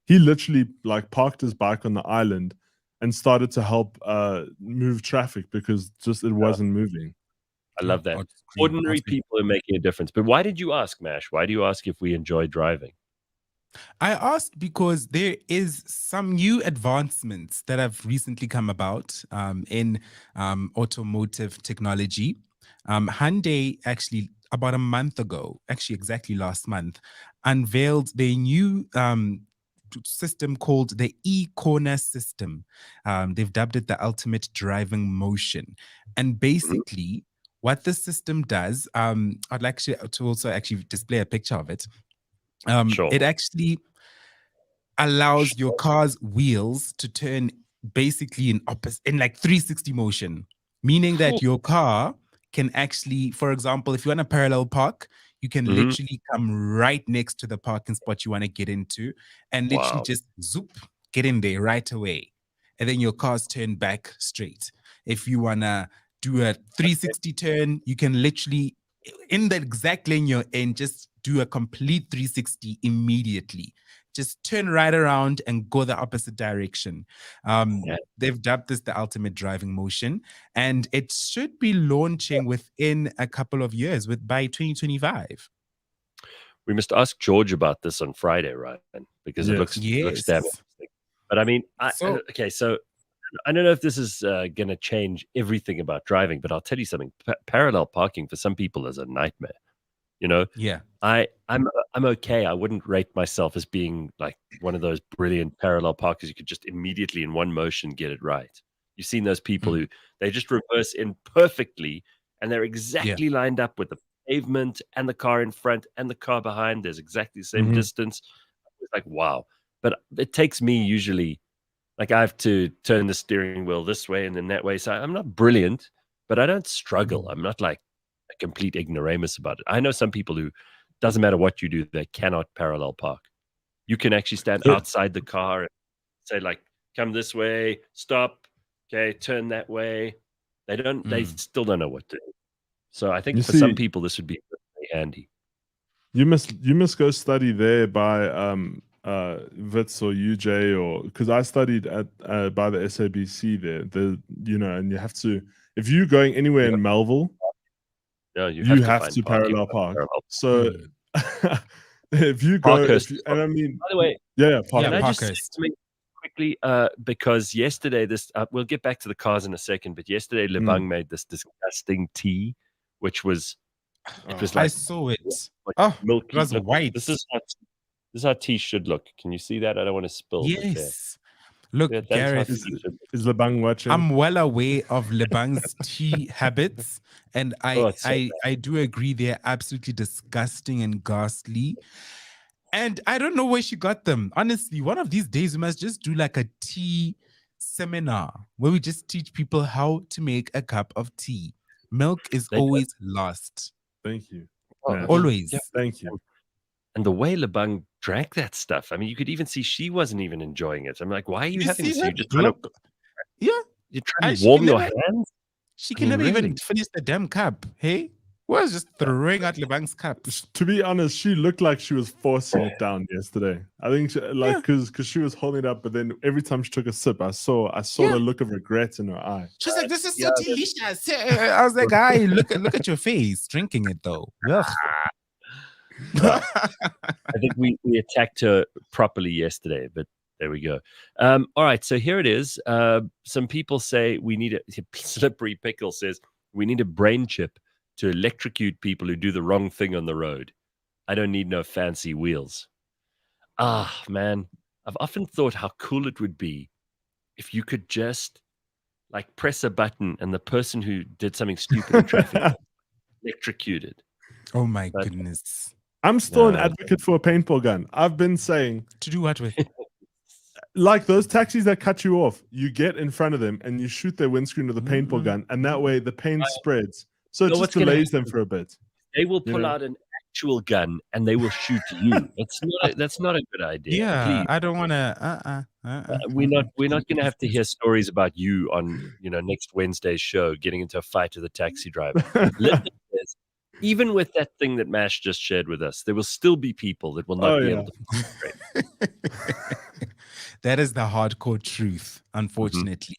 he literally like parked his bike on the island and started to help move traffic because just it wasn't moving. I love that. Ordinary people are making a difference. But why did you ask, Mash? Why do you ask if we enjoy driving? I asked because there is some new advancements that have recently come about in automotive technology. Hyundai actually about a month ago, actually exactly last month, unveiled their new system called the e-corner system. They've dubbed it the ultimate driving motion. And basically what this system does, I'd like to also actually display a picture of it. It actually allows your car's wheels to turn basically in like 360 motion, meaning that your car can actually, for example, if you want to parallel park, you can literally come right next to the parking spot you want to get into and literally just zoop, get in there right away. And then your car's turn back straight. If you want to do a 360 turn, you can literally, in the exact lane you're in, just do a complete 360 immediately. Just turn right around and go the opposite direction. They've dubbed this the ultimate driving motion, and it should be launching within a couple of years, by 2025. We must ask George about this on Friday, right? Because it looks damn interesting. But I mean, so I don't know if this is going to change everything about driving, but I'll tell you something. Parallel parking for some people is a nightmare. You know, I'm okay. I wouldn't rate myself as being like one of those brilliant parallel parkers. You could just immediately in one motion get it right. You've seen those people who they just reverse in perfectly, and they're exactly lined up with the pavement and the car in front and the car behind. There's exactly the same distance. It's like wow, but it takes me usually like I have to turn the steering wheel this way and then that way. So I'm not brilliant, but I don't struggle. I'm not like a complete ignoramus about it. I know some people who doesn't matter what you do, they cannot parallel park. You can actually stand outside the car and say like, come this way, stop, okay, turn that way. They still don't know what to do. So I think for some people this would be very handy. You must go study there by Wits or UJ, or because I studied at by the SABC there. And you have to, if you're going anywhere in Melville, you have to parallel park. So if you go, and I mean, by the way, can I just say something quickly? Because yesterday, we'll get back to the cars in a second, but yesterday Lebang made this disgusting tea, which was like I saw it. Milky. It was white. This is how tea should look. Can you see that? I don't want to spill. Yes. Look, Gareth, is Lebang watching? I'm well aware of Lebang's tea habits, and I do agree they're absolutely disgusting and ghastly. And I don't know where she got them. Honestly, one of these days we must just do like a tea seminar where we just teach people how to make a cup of tea. Milk is always lost. Thank you. Always. Yeah, thank you. And the way Lebang drank that stuff, I mean, you could even see she wasn't even enjoying it. I'm like, why are you having this? You're just trying to, you're trying to warm your hands? She can never even finish the damn cup. Hey? Was just throwing out Lebang's cups. To be honest, she looked like she was forcing it down yesterday. I think because she was holding it up, but then every time she took a sip, I saw the look of regret in her eye. She's like, "This is so delicious." I was like, "Guy, look at your face drinking it though." I think we attacked her properly yesterday, but there we go. All right, so here it is. Some people say we need a Slippery Pickle says we need a brain chip to electrocute people who do the wrong thing on the road. I don't need no fancy wheels. Man, I've often thought how cool it would be if you could just like press a button and the person who did something stupid in traffic electrocuted. Oh my goodness. I'm still an advocate for a paintball gun. I've been saying to do what with? Like those taxis that cut you off, you get in front of them and you shoot their windscreen with a paintball gun, and that way the pain spreads. So it just delays them for a bit. They will pull out an actual gun and they will shoot you. That's not a good idea. Yeah, Please. I don't want to. We're not going to have to hear stories about you on next Wednesday's show getting into a fight with a taxi driver. Listen, even with that thing that Mash just shared with us, there will still be people that will not be able to concentrate. That is the hardcore truth, unfortunately.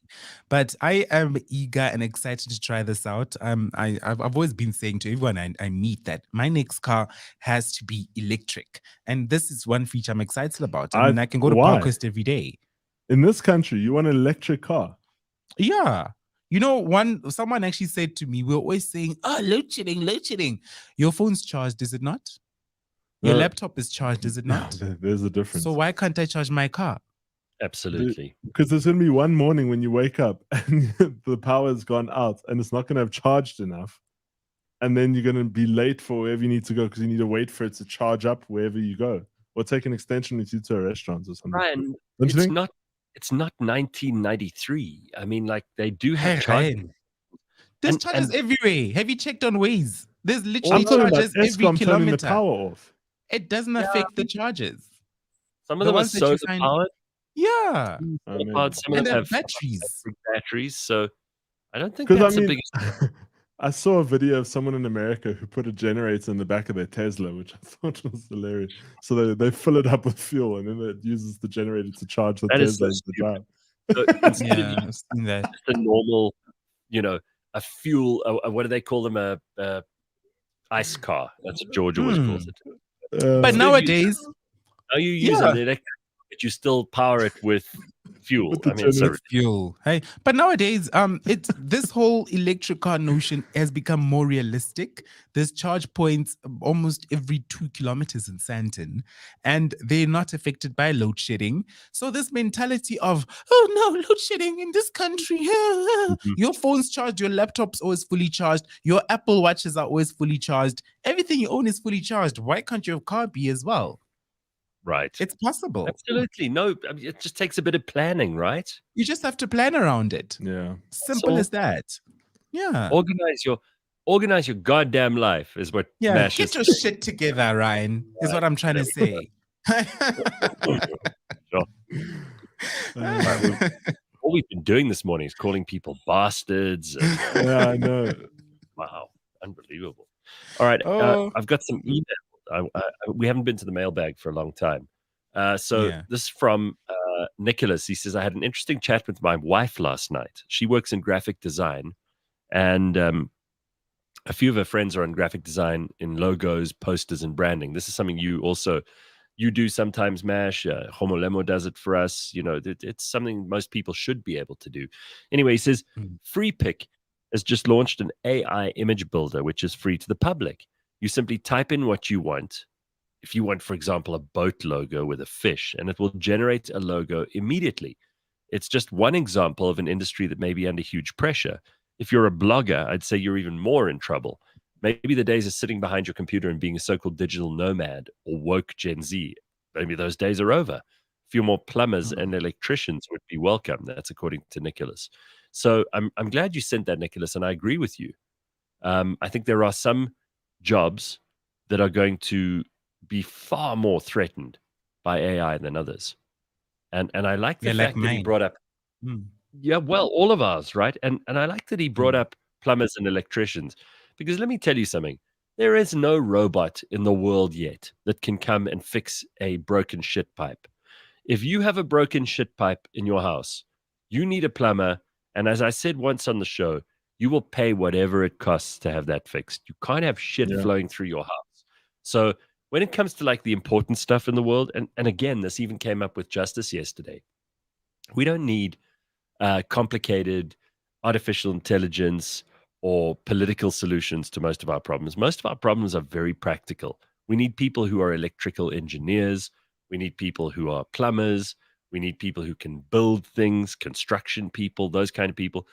But I am eager and excited to try this out. I've always been saying to everyone I meet that my next car has to be electric. And this is one feature I'm excited about. I mean, I can go to Parkhurst every day. In this country, you want an electric car? Yeah. Someone actually said to me, we're always saying, load shedding. Your phone's charged, is it not? Your laptop is charged, is it not? There's a difference. So why can't I charge my car? Absolutely. Because there's going to be one morning when you wake up and the power has gone out and it's not going to have charged enough. And then you're going to be late for wherever you need to go because you need to wait for it to charge up wherever you go. Or take an extension with you to a restaurant or something. Brian, it's not 1993. I mean, like, they do have charging. There's chargers everywhere. Have you checked on Waze? There's literally chargers every kilometer. The power off. It doesn't affect the chargers. Some of them are solar powered. Yeah. Some of them have batteries. So I don't think that's the biggest. I saw a video of someone in America who put a generator in the back of their Tesla, which I thought was hilarious. So they fill it up with fuel, and then it uses the generator to charge the Tesla. So I've seen that. Just a normal, a fuel. What do they call them? A ice car. That's what George always calls it. But nowadays, you use an electric, but you still power it with fuel. Fuel. Hey, but nowadays, it's this whole electric car notion has become more realistic. There's charge points almost every 2 kilometers in Sandton, and they're not affected by load shedding. So this mentality of, oh no, load shedding in this country. Your phone's charged, your laptop's always fully charged, your Apple Watches are always fully charged. Everything you own is fully charged. Why can't your car be as well? Right. It's possible. Absolutely. No, it just takes a bit of planning, right? You just have to plan around it. Yeah. Simple as that. Yeah. Organize your goddamn life is what Mash get your shit together, Ryan, is what I'm trying to say. Sure. All we've been doing this morning is calling people bastards. Yeah, I know. Wow. Unbelievable. All right. I've got some email. We haven't been to the mailbag for a long time. This is from Nicholas. He says, I had an interesting chat with my wife last night. She works in graphic design, and a few of her friends are in graphic design in logos, posters, and branding. This is something you do sometimes, Mash. Homo Lemo does it for us. It's something most people should be able to do. Anyway, he says, FreePic has just launched an AI image builder, which is free to the public. You simply type in what you want. If you want, for example, a boat logo with a fish, and it will generate a logo immediately. It's just one example of an industry that may be under huge pressure. If you're a blogger, I'd say you're even more in trouble. Maybe the days of sitting behind your computer and being a so-called digital nomad or woke Gen Z, maybe those days are over. A few more plumbers and electricians would be welcome. That's according to Nicholas. So I'm glad you sent that, Nicholas, and I agree with you. I think there are some jobs that are going to be far more threatened by AI than others. And I like the fact that he brought up all of ours, right? And I like that he brought up plumbers and electricians, because let me tell you something. There is no robot in the world yet that can come and fix a broken shit pipe. If you have a broken shit pipe in your house, you need a plumber, and as I said once on the show, you will pay whatever it costs to have that fixed. You can't have shit flowing through your house. So when it comes to like the important stuff in the world, and again, this even came up with Justice yesterday, we don't need complicated artificial intelligence or political solutions to most of our problems. Most of our problems are very practical. We need people who are electrical engineers. We need people who are plumbers. We need people who can build things, construction people, those kind of people.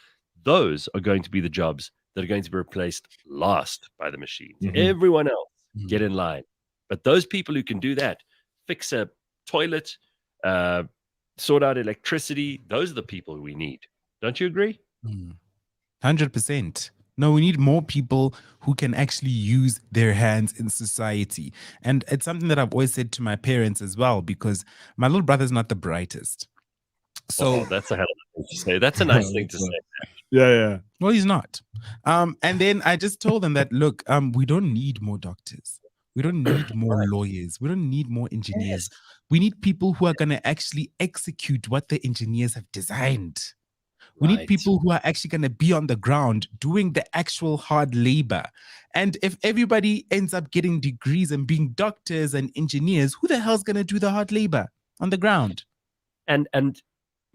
Those are going to be the jobs that are going to be replaced last by the machines. Everyone else, get in line. But those people who can do that, fix a toilet, sort out electricity, those are the people we need. Don't you agree? 100%. No, we need more people who can actually use their hands in society. And it's something that I've always said to my parents as well, because my little brother's not the brightest. So that's a hell of a thing to say. That's a nice thing to say. Yeah. Well, he's not. And then I just told them that, look, we don't need more doctors. We don't need more lawyers. We don't need more engineers. Yes. We need people who are going to actually execute what the engineers have designed. We need people who are actually going to be on the ground doing the actual hard labor. And if everybody ends up getting degrees and being doctors and engineers, who the hell's going to do the hard labor on the ground? And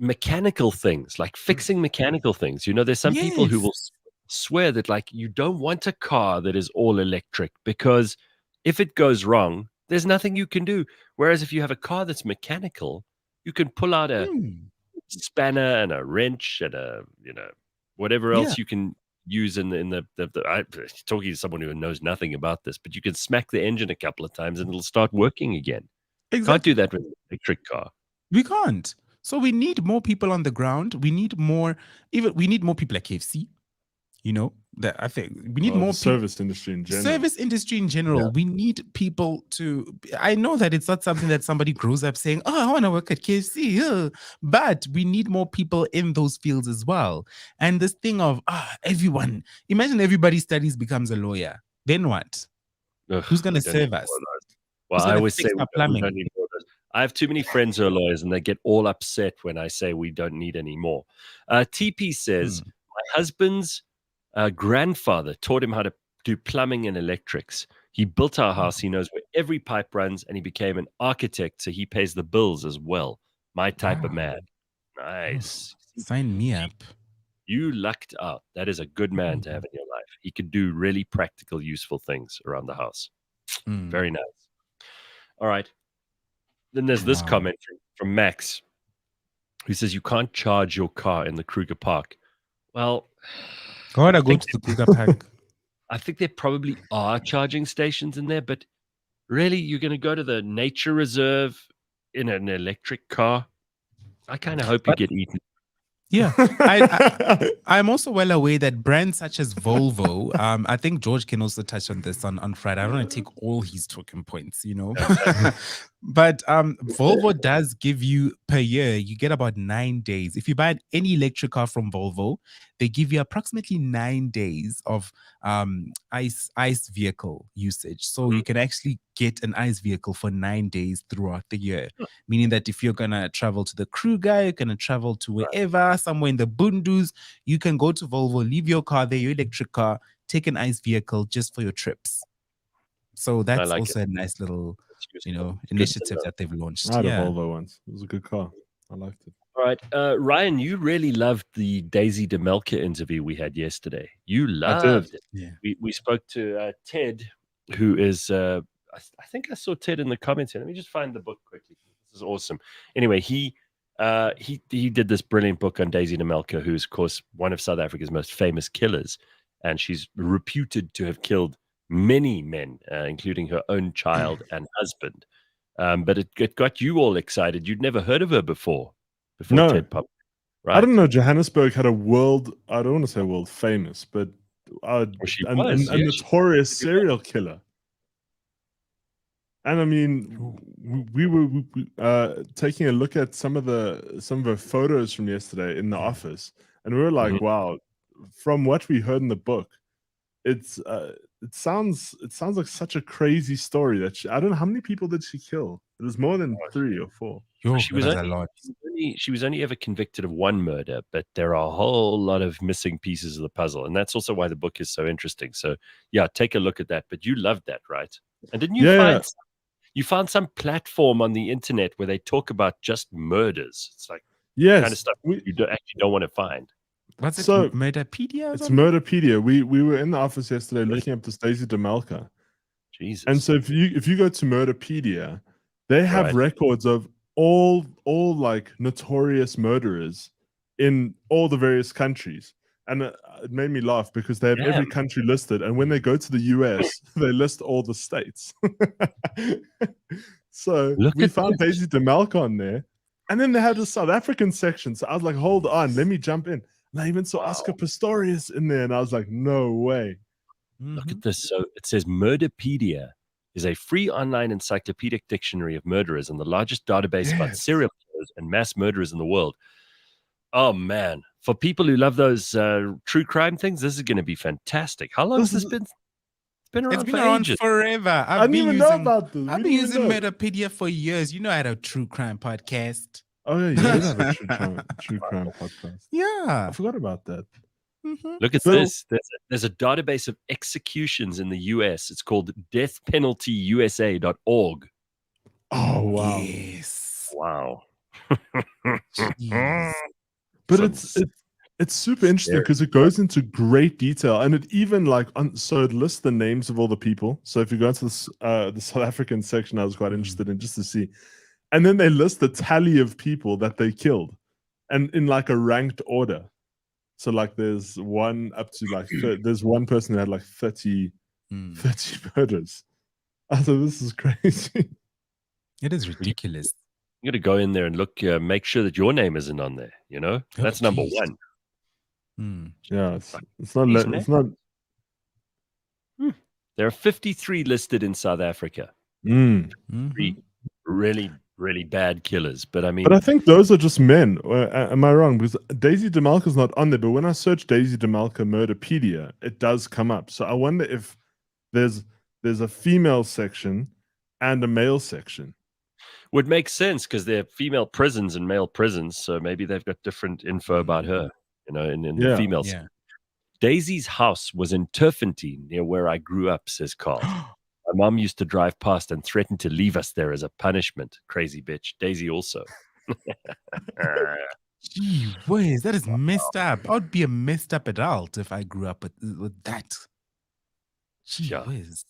mechanical things, like fixing mechanical things. You know, there's some people who will swear that, like, you don't want a car that is all electric because if it goes wrong, there's nothing you can do. Whereas if you have a car that's mechanical, you can pull out a spanner and a wrench and a, whatever else you can use in the I'm talking to someone who knows nothing about this, but you can smack the engine a couple of times and it'll start working again. Exactly. Can't do that with an electric car. We can't. So we need more people on the ground. We need more people like KFC. That I think we need more service industry in general. Service industry in general. Yeah. We need people to. I know that it's not something that somebody grows up saying, "Oh, I want to work at KFC," but we need more people in those fields as well. And this thing of everyone. Imagine everybody studies, becomes a lawyer. Then what? Who's going to serve us? Well, I always say we don't need more. I have too many friends who are lawyers, and they get all upset when I say we don't need any more. TP says my husband's grandfather taught him how to do plumbing and electrics. He built our house. He knows where every pipe runs, and he became an architect, so he pays the bills as well. My type of man. Nice. Sign me up. You lucked out. That is a good man to have in your life. He could do really practical, useful things around the house. Very nice. All right. Then there's this comment from Max, who says you can't charge your car in the Kruger Park. Well, go to the Kruger Park. I think there probably are charging stations in there, but really, you're going to go to the nature reserve in an electric car? I kind of hope you get eaten. Yeah, I'm also well aware that brands such as Volvo, I think George can also touch on this on Friday. I don't want to take all his talking points, but Volvo does give you per year, you get about 9 days. If you buy any electric car from Volvo, they give you approximately 9 days of ICE vehicle usage. So you can actually get an ICE vehicle for 9 days throughout the year, meaning that if you're going to travel to the Kruger, you're going to travel to wherever, somewhere in the Bundus, you can go to Volvo, leave your car there, your electric car, take an ICE vehicle just for your trips. So that's also a nice little, initiative that they've launched. I had a Volvo once. It was a good car. I liked it. All right. Ryan, you really loved the Daisy de Melker interview we had yesterday. You loved it. Yeah. We spoke to Ted, who is, I think I saw Ted in the comments here. Let me just find the book quickly. This is awesome. Anyway, he did this brilliant book on Daisy de Melker, who's, of course, one of South Africa's most famous killers. And she's reputed to have killed many men, including her own child and husband. But it got you all excited. You'd never heard of her before Ted Pub, right? I don't know. Johannesburg had I don't want to say world famous, but a notorious serial killer. And I mean, we were taking a look at some of her photos from yesterday in the office, and we were like, wow, from what we heard in the book, it sounds like such a crazy story that I don't know how many people did she kill. It was more than 3 or 4. She was only ever convicted of one murder, but there are a whole lot of missing pieces of the puzzle, and that's also why the book is so interesting. So yeah, take a look at that. But you loved that, right? And didn't you found some platform on the internet where they talk about just murders? It's like kind of stuff you actually don't want to find. What's it? So, Murderpedia? It's Murderpedia. We were in the office yesterday looking up this Daisy de Melker. Jesus. And so if you go to Murderpedia, they have records of all like notorious murderers in all the various countries. And it made me laugh because they have every country listed. And when they go to the US, they list all the states. So we found Daisy de Melker on there. And then they had the South African section. So I was like, hold on, let me jump in. And I even saw Oscar Pistorius in there, and I was like, no way. Look at this. So it says Murderpedia is a free online encyclopedic dictionary of murderers and the largest database about serial killers and mass murderers in the world. Oh, man. For people who love those true crime things, this is going to be fantastic. How long has this been? It's been around ages. Forever. I didn't even know about this. I've been using Murderpedia for years. You know, I had a true crime podcast. Oh, yeah, you did have a true crime podcast. Yeah. I forgot about that. Look at this. There's a database of executions in the US. It's called deathpenaltyusa.org. Oh, wow. Yes. Wow. But it's super interesting because it goes into great detail, and it even so it lists the names of all the people. So if you go into the South African section, I was quite interested in just to see, and then they list the tally of people that they killed, and in like a ranked order. So like there's one up to there's one person who had like 30 murders. I thought this is crazy. It is ridiculous. You got to go in there and look, make sure that your name isn't on there. You know, that's number one. Yeah, it's not. There are 53 listed in South Africa. Really, really bad killers. But I think those are just men. Am I wrong? Because Daisy de Melker is not on there. But when I search Daisy de Melker Murderpedia, it does come up. So I wonder if there's a female section and a male section. Would make sense because they're female prisons and male prisons. So maybe they've got different info about her, you know, in the female section. Daisy's house was in Turfentine, near where I grew up, says Carl. My mom used to drive past and threaten to leave us there as a punishment. Crazy bitch. Daisy also. Gee whiz, that is messed up. I would be a messed up adult if I grew up with that. Gee whiz.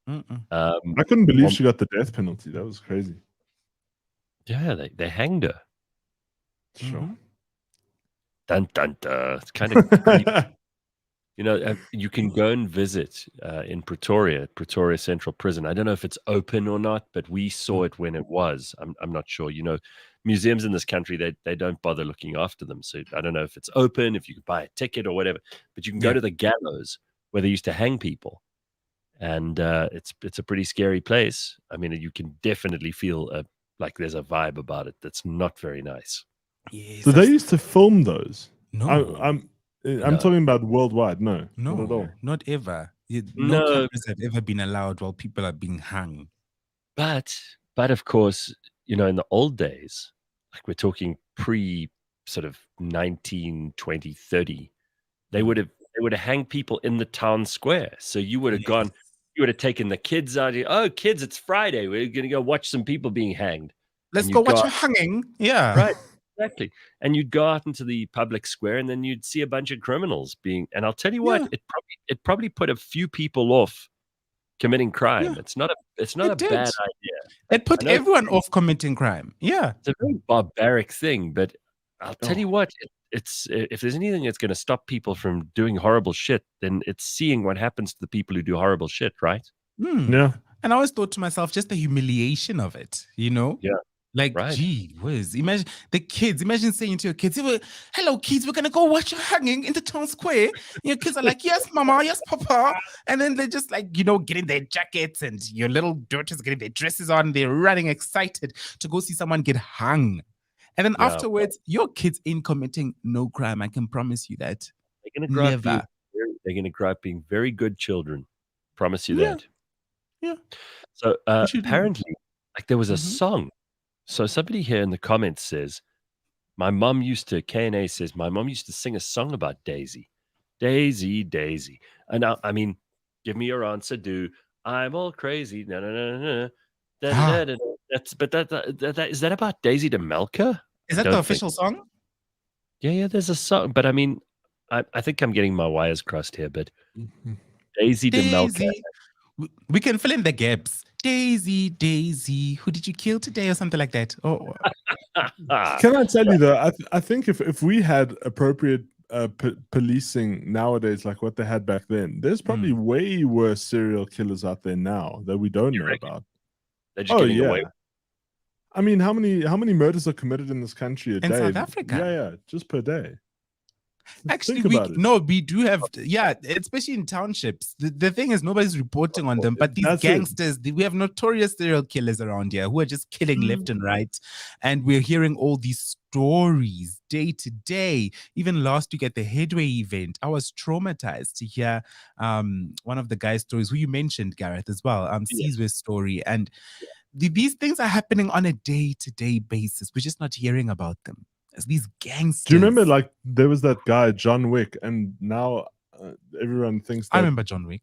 I couldn't believe she got the death penalty. That was crazy. Yeah, they hanged her. Sure. Dun, dun, dun. It's kind of creepy. You know, you can go and visit in Pretoria Central Prison. I don't know if it's open or not, but we saw it when it was. I'm not sure. You know, museums in this country, they don't bother looking after them. So I don't know if it's open, if you can buy a ticket or whatever. But you can go to the gallows where they used to hang people. And it's a pretty scary place. I mean, you can definitely feel like there's a vibe about it that's not very nice. Yes, so they used to film those? No. I'm talking about worldwide. No, not at all. Not ever. No cameras have ever been allowed while people are being hung. But of course, you know, in the old days, like we're talking pre sort of 19, 20, 30, they would have hanged people in the town square. So you would have gone, you would have taken the kids out. Oh, kids, it's Friday. We're going to go watch some people being hanged. Let's go watch a hanging. Yeah. Right. Exactly. And you'd go out into the public square and then you'd see a bunch of criminals being, and I'll tell you what, it probably put a few people off committing crime. Yeah. It's not a bad idea. It put everyone off committing crime. Yeah. It's a very barbaric thing, but I'll tell you what, it's if there's anything that's going to stop people from doing horrible shit, then it's seeing what happens to the people who do horrible shit, right? Yeah. And I always thought to myself, just the humiliation of it, you know? Yeah. Like, gee whiz. Imagine the kids. Imagine saying to your kids, hello, kids, we're going to go watch a hanging in the town square. And your kids are like, yes, mama, yes, papa. And then they're just like, you know, getting their jackets and your little daughters getting their dresses on. They're running excited to go see someone get hung. And then afterwards, your kids ain't committing no crime. I can promise you that. They're going to grow up being very good children. Promise you that. Yeah. So apparently, like there was a song. So somebody here in the comments says, my mom used to sing a song about Daisy. Daisy, Daisy. And now, I mean, give me your answer, I'm all crazy. No, no, no, no. Is that about Daisy de Melker? Is that the official song? Yeah, there's a song. But I mean, I think I'm getting my wires crossed here, but Daisy de Melker. We can fill in the gaps. Daisy, Daisy, who did you kill today or something like that? Oh. Can I tell you though, I think if we had appropriate policing nowadays like what they had back then, there's probably way worse serial killers out there now that we don't know about. They're just getting away. I mean, how many murders are committed in this country a day? In South Africa? Yeah, just per day. Actually, Think about it. we do have, especially in townships. The thing is, nobody's reporting on them, but these gangsters, we have notorious serial killers around here who are just killing left and right. And we're hearing all these stories day to day. Even last week at the Headway event, I was traumatized to hear one of the guys' stories, who you mentioned, Gareth, as well, Sizwe's story. And these things are happening on a day-to-day basis. We're just not hearing about them. As these gangsters. Do you remember, like, there was that guy, John Wick, and now everyone thinks that I remember John Wick.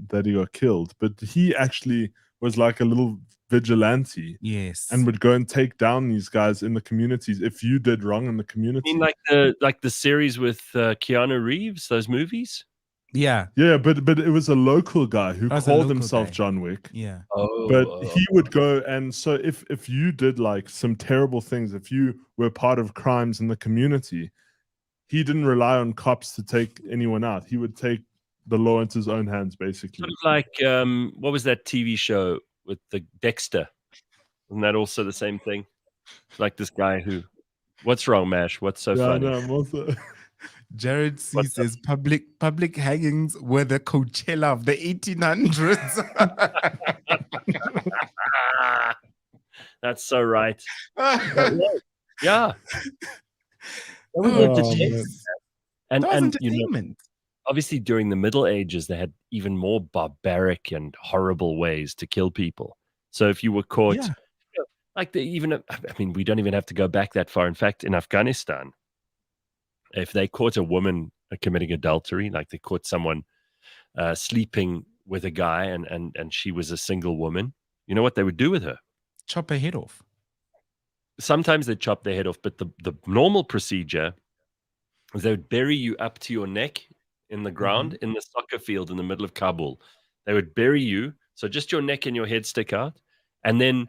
That he got killed, but he actually was like a little vigilante. Yes. And would go and take down these guys in the communities if you did wrong in the community. You mean like the series with Keanu Reeves, those movies? Yeah, but it was a local guy who called himself John Wick. Yeah. But he would go, and so if you did like some terrible things, if you were part of crimes in the community, he didn't rely on cops to take anyone out. He would take the law into his own hands, basically. Sort of like what was that TV show with the Dexter? Isn't that also the same thing? Like this guy who, what's wrong, Mash? What's so funny? No, I'm also... Jared C says public hangings were the Coachella of the 1800s. That's so right. Yeah. And you know, obviously during the Middle Ages, they had even more barbaric and horrible ways to kill people. So if you were caught, we don't even have to go back that far. In fact, in Afghanistan, if they caught a woman committing adultery, like they caught someone sleeping with a guy and she was a single woman, you know what they would do with her? Chop her head off. Sometimes they chop their head off, but the normal procedure is they would bury you up to your neck in the ground in the soccer field in the middle of Kabul. They would bury you, so just your neck and your head stick out, and then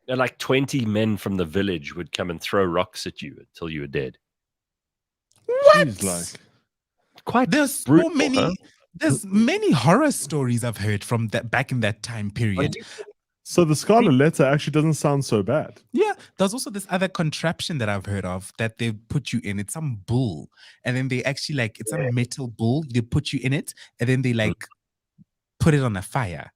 like 20 men from the village would come and throw rocks at you until you were dead. What? Jeez, like, quite there's brutal, so many. Huh? There's many horror stories I've heard from that back in that time period. So the Scarlet Letter actually doesn't sound so bad. Yeah, there's also this other contraption that I've heard of that they put you in. It's some bull, and then they actually it's a metal bull. They put you in it, and then they put it on a fire,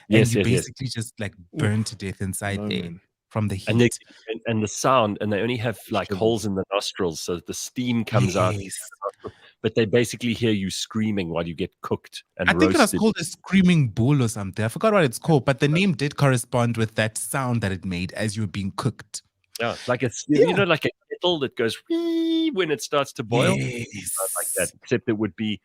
and you basically just burn to death inside there. From the heat and the sound, and they only have holes in the nostrils so that the steam comes out. But they basically hear you screaming while you get cooked and roasted. I think it was called a screaming bull or something. I forgot what it's called, but the name did correspond with that sound that it made as you were being cooked. Yeah, like you know, like a kettle that goes wee when it starts to boil. Yes. Like that, except it would be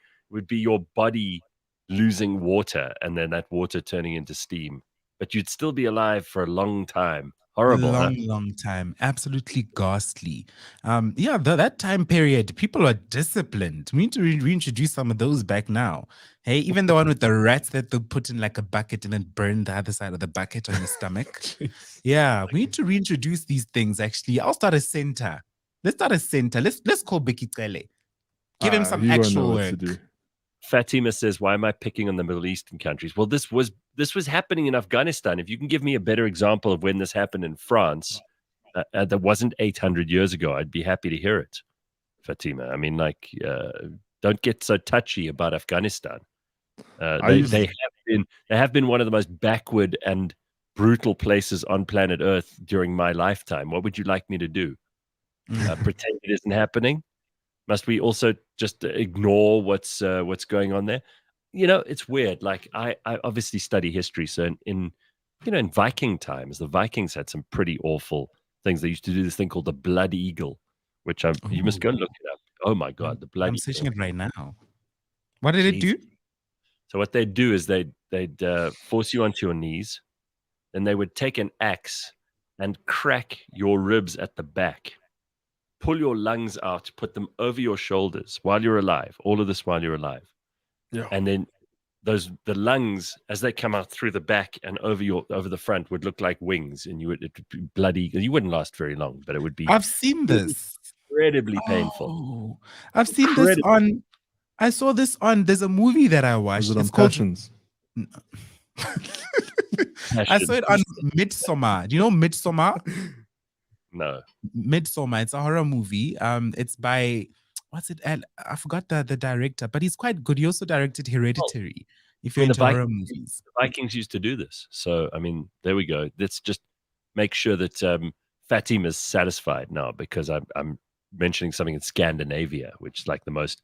your body losing water and then that water turning into steam. But you'd still be alive for a long time. Horrible, long time. Absolutely ghastly. That time period, people are disciplined. We need to reintroduce some of those back now. Hey, even the one with the rats that they put in like a bucket and then burn the other side of the bucket on your stomach. Yeah, we need to reintroduce these things. Actually, I'll start a center. Let's start a center. Let's call Becky Cele. Give him some actual work. Fatima says, "Why am I picking on the Middle Eastern countries?" Well, this was happening in Afghanistan. If you can give me a better example of when this happened in France, that wasn't 800 years ago, I'd be happy to hear it, Fatima. I mean, don't get so touchy about Afghanistan. They have been one of the most backward and brutal places on planet Earth during my lifetime. What would you like me to do? Pretend it isn't happening? Must we also just ignore what's going on there? You know, it's weird. Like I obviously study history, so in Viking times, the Vikings had some pretty awful things. They used to do this thing called the Blood Eagle, which you must go and look it up. Oh my God, the Blood Eagle. I'm searching it right now. What did it do? So what they'd do is they'd force you onto your knees, then they would take an axe and crack your ribs at the back. Pull your lungs out, put them over your shoulders while you're alive. All of this while you're alive. Yeah. And then the lungs, as they come out through the back and over the front, would look like wings, and it would be bloody. You wouldn't last very long, but it would be. I've seen this. Incredibly painful. I've seen this on. I saw this on. There's a movie that I watched. It's called Passions. I saw it on Midsommar. Do you know Midsommar? No. Midsommar. It's a horror movie. It's by what's it? I forgot the director, but he's quite good. He also directed Hereditary. If I you're mean, into horror movies, the Vikings used to do this. So, I mean, there we go. Let's just make sure that Fatima is satisfied now, because I'm mentioning something in Scandinavia, which is like the most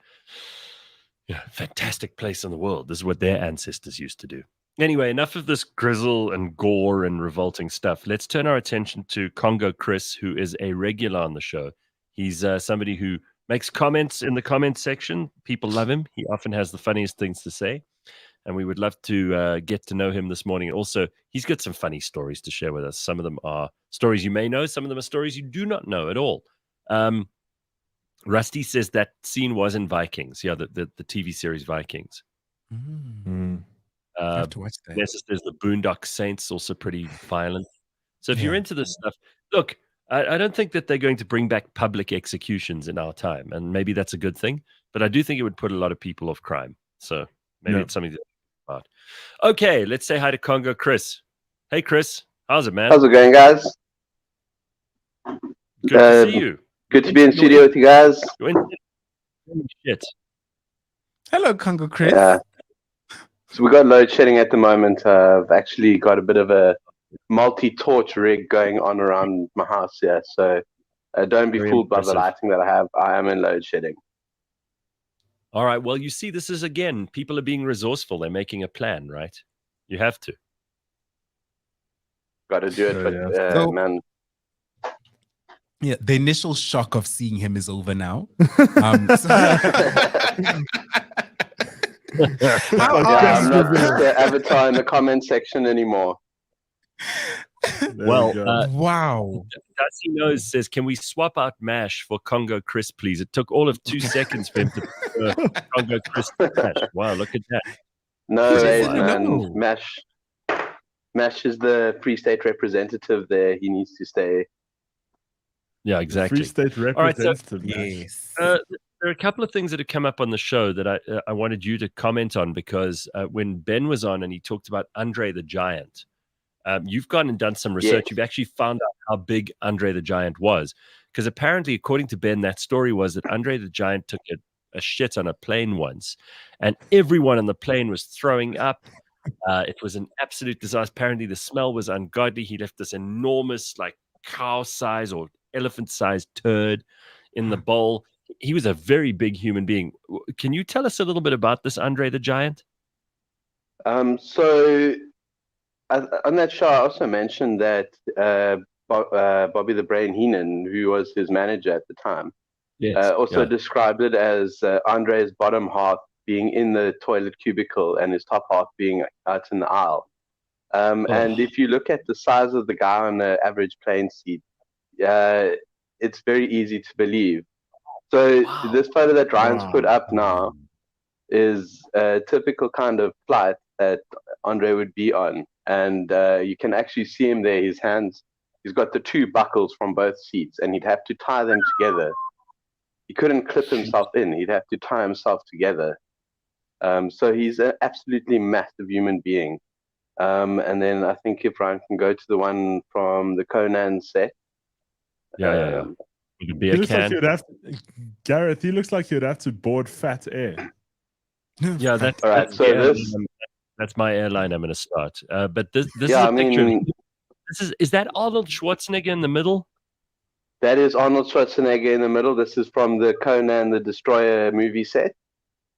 fantastic place in the world. This is what their ancestors used to do. Anyway, enough of this grizzle and gore and revolting stuff. Let's turn our attention to Congo Chris, who is a regular on the show. He's somebody who makes comments in the comment section. People love him. He often has the funniest things to say, and we would love to get to know him this morning. And also, he's got some funny stories to share with us. Some of them are stories you may know. Some of them are stories you do not know at all. Rusty says that scene was in Vikings. Yeah, the TV series Vikings. I have to watch that. There's the Boondock Saints, also pretty violent. So if you're into this stuff, look, I don't think that they're going to bring back public executions in our time, and maybe that's a good thing. But I do think it would put a lot of people off crime. So maybe it's something to think about. Okay, let's say hi to Congo Chris. Hey, Chris, how's it, man? How's it going, guys? Good to see you. Good to be in studio with you guys. Shit. Hello, Congo Chris. Yeah. So we got load shedding at the moment. I've actually got a bit of a multi-torch rig going on around my house here. So don't be fooled by the lighting that I have. I am in load shedding. All right. Well, you see, this is, again, people are being resourceful. They're making a plan, right? You have to. Got to do it, but man. Yeah, the initial shock of seeing him is over now. I'm not the avatar in the comment section anymore. Well, wow. Darcy Knows says, can we swap out MASH for Congo Chris, please? It took all of 2 seconds for him to prefer Congo Chris to MASH. Wow, look at that. No way, man. MASH is the Free State representative there. He needs to stay. Yeah, exactly. Free State representative. All right, so, there are a couple of things that have come up on the show that I wanted you to comment on, because when Ben was on and he talked about Andre the Giant, you've gone and done some research. Yes. You've actually found out how big Andre the Giant was, because apparently, according to Ben, that story was that Andre the Giant took a shit on a plane once, and everyone on the plane was throwing up. It was an absolute disaster. Apparently, the smell was ungodly. He left this enormous, like, cow-size or elephant-sized turd in the bowl. He was a very big human being. Can you tell us a little bit about this Andre the Giant? So on that show, I also mentioned that Bobby the Brain Heenan, who was his manager at the time, described it as Andre's bottom half being in the toilet cubicle and his top half being out in the aisle. And if you look at the size of the guy on the average plane seat, it's very easy to believe. So this photo that Ryan's put up now is a typical kind of flight that Andre would be on. And you can actually see him there, his hands, he's got the 2 buckles from both seats, and he'd have to tie them together. He couldn't clip himself in, he'd have to tie himself together. So he's an absolutely massive human being. And then I think if Ryan can go to the one from the Conan set. He looks like you'd have to, Gareth, he looks like you'd have to board Fat Air. Yeah, that's all right. So that's my airline I'm going to start. But this is a picture. Is that Arnold Schwarzenegger in the middle? That is Arnold Schwarzenegger in the middle. This is from the Conan the Destroyer movie set.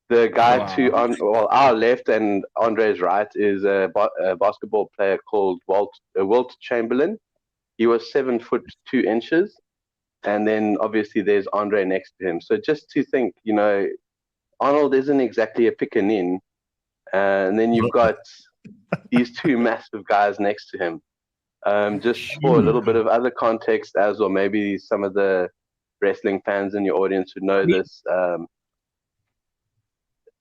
The guy to our left and Andre's right is a basketball player called Wilt Chamberlain. He was 7'2". And then obviously there's Andre next to him. So just to think, Arnold isn't exactly a pickaninny. And then you've got these 2 massive guys next to him. Just for a little bit of other context as well, maybe some of the wrestling fans in your audience would know this.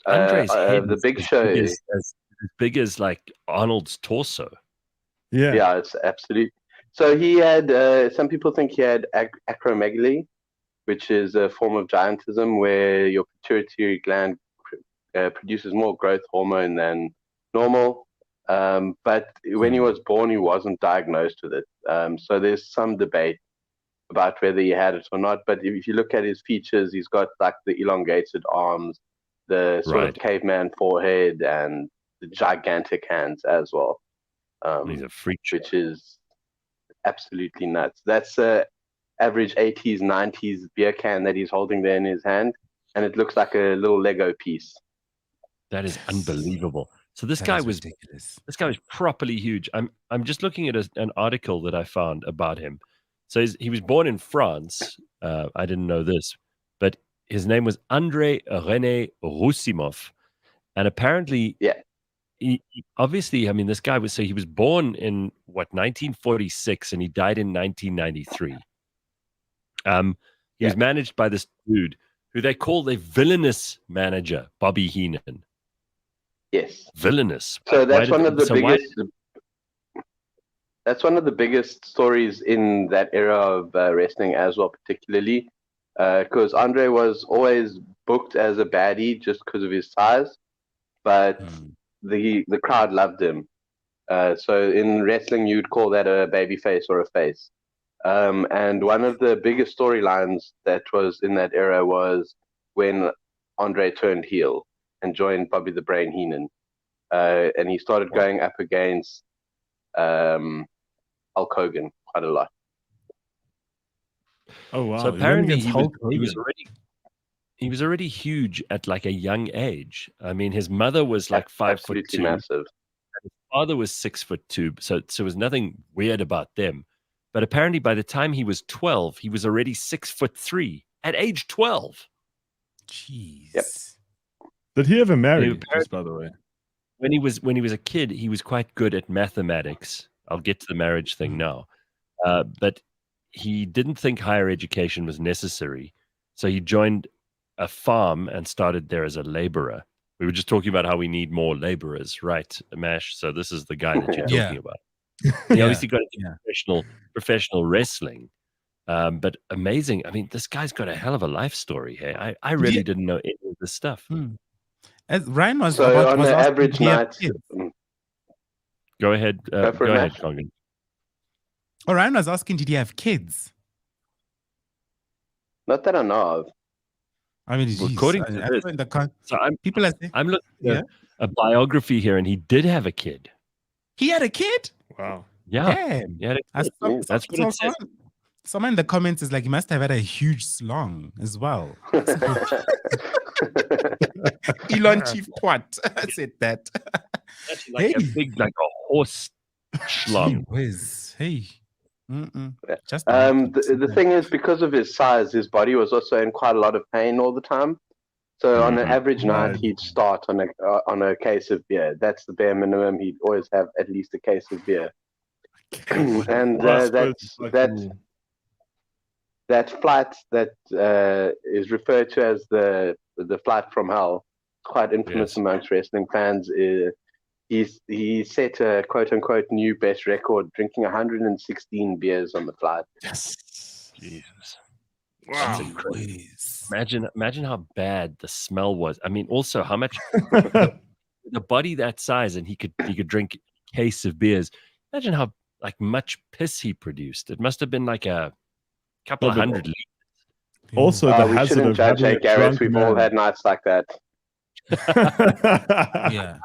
Andre's head the Big Show is as big as like Arnold's torso. Yeah, it's absolute. So he had, some people think he had acromegaly, which is a form of giantism where your pituitary gland produces more growth hormone than normal. But when he was born, he wasn't diagnosed with it. So there's some debate about whether he had it or not. But if you look at his features, he's got like the elongated arms, the sort of caveman forehead, and the gigantic hands as well. He's a freak, which is absolutely nuts. That's a average 80s, 90s beer can that he's holding there in his hand, and it looks like a little Lego piece. That is unbelievable. So this guy was ridiculous. This guy was properly huge. I'm just looking at an article that I found about him. So he was born in France. I didn't know this, but his name was André René Roussimov, and apparently, he obviously, I mean, this guy he was born in 1946, and he died in 1993. He was managed by this dude who they call the villainous manager, Bobby Heenan. Yes, villainous. So that's one of the biggest. That's one of the biggest stories in that era of wrestling as well, particularly because Andre was always booked as a baddie just because of his size, but the crowd loved him. So in wrestling, you'd call that a baby face or a face. And one of the biggest storylines that was in that era was when Andre turned heel and joined Bobby the Brain Heenan. And he started going up against Hulk Hogan quite a lot. Oh wow! So apparently he was already huge at like a young age. I mean, his mother was like 5'2", massive. His father was 6'2", so there was nothing weird about them. But apparently, by the time he was 12, he was already 6'3" at age 12. Jeez. Yep. Did he ever marry? Just by the way, when he was a kid, he was quite good at mathematics. I'll get to the marriage thing now, but he didn't think higher education was necessary, so he joined a farm and started there as a laborer. We were just talking about how we need more laborers, right, Mash? So this is the guy that you're talking about. He obviously got into professional wrestling, but amazing. I mean, this guy's got a hell of a life story here. I really didn't know any of this stuff. As Ryan was so on the average night. Go ahead, Congan. Oh, Ryan was asking, did he have kids? Not that I know of. I mean, according to this, I'm looking at a biography here, and he did have a kid. He had a kid? Wow. Yeah. Damn. That's what it says. Someone in the comments is like, he must have had a huge slong as well. Elon Chief Twat said that. That's like a big, like a horse schlong. Hey. Just the thing is, because of his size, his body was also in quite a lot of pain all the time. So on an average night, he'd start on a case of beer. That's the bare minimum. He'd always have at least a case of beer. And that flight that is referred to as the flight from hell, quite infamous amongst wrestling fans. He set a quote unquote new best record, drinking 116 beers on the flight. Yes, Jesus, wow, imagine how bad the smell was. I mean, also how much the body that size, and he could drink a case of beers. Imagine how like much piss he produced. It must have been like a couple of 100 liters. Also, the we hazard shouldn't of judge having Gareth. We've all had nights like that. Yeah.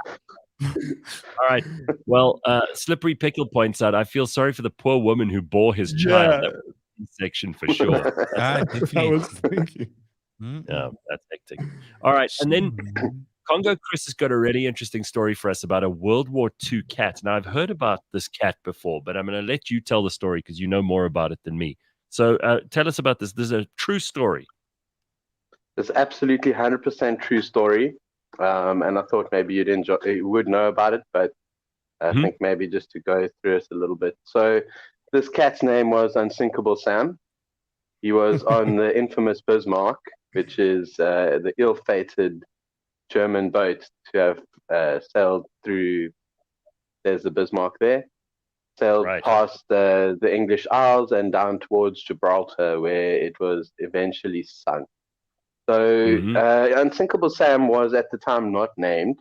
All right. Well, Slippery Pickle points out, I feel sorry for the poor woman who bore his child. That was section for sure. I was thinking. Yeah, that's hectic. All right. And then Congo Chris has got a really interesting story for us about a World War II cat. Now, I've heard about this cat before, but I'm going to let you tell the story because you know more about it than me. So tell us about this. This is a true story. It's absolutely 100% true story. And I thought maybe you would know about it, but I think maybe just to go through it a little bit. So this cat's name was Unsinkable Sam. He was on the infamous Bismarck, which is the ill-fated German boat to have sailed through. There's the Bismarck there. Sailed past the English Isles and down towards Gibraltar, where it was eventually sunk. So Unsinkable Sam was at the time not named,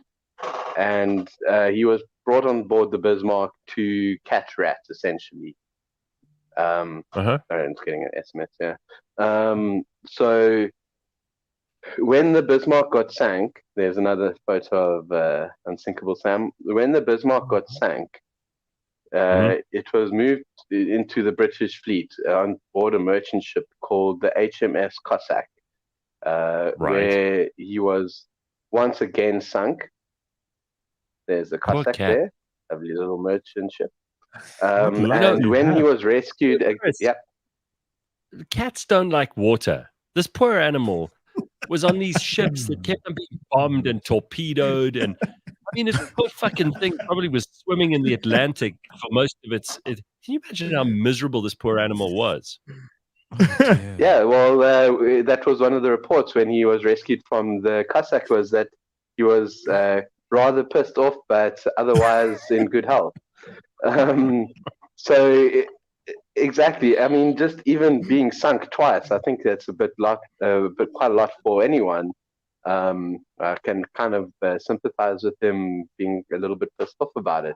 and he was brought on board the Bismarck to catch rats, essentially. Sorry, I'm just getting an SMS. Yeah. So when the Bismarck got sank, there's another photo of Unsinkable Sam. When the Bismarck got sank, it was moved into the British fleet on board a merchant ship called the HMS Cossack, where he was once again sunk. There's the Cossack there, lovely little merchant ship. And when he was rescued, cats don't like water. This poor animal was on these ships that kept on being bombed and torpedoed, and I mean, this poor fucking thing probably was swimming in the Atlantic for most of its. Can you imagine how miserable this poor animal was? Yeah, well, that was one of the reports when he was rescued from the Cossack, was that he was rather pissed off, but otherwise in good health. Exactly. I mean, just even being sunk twice, I think that's quite a lot for anyone. I can kind of sympathize with him being a little bit pissed off about it.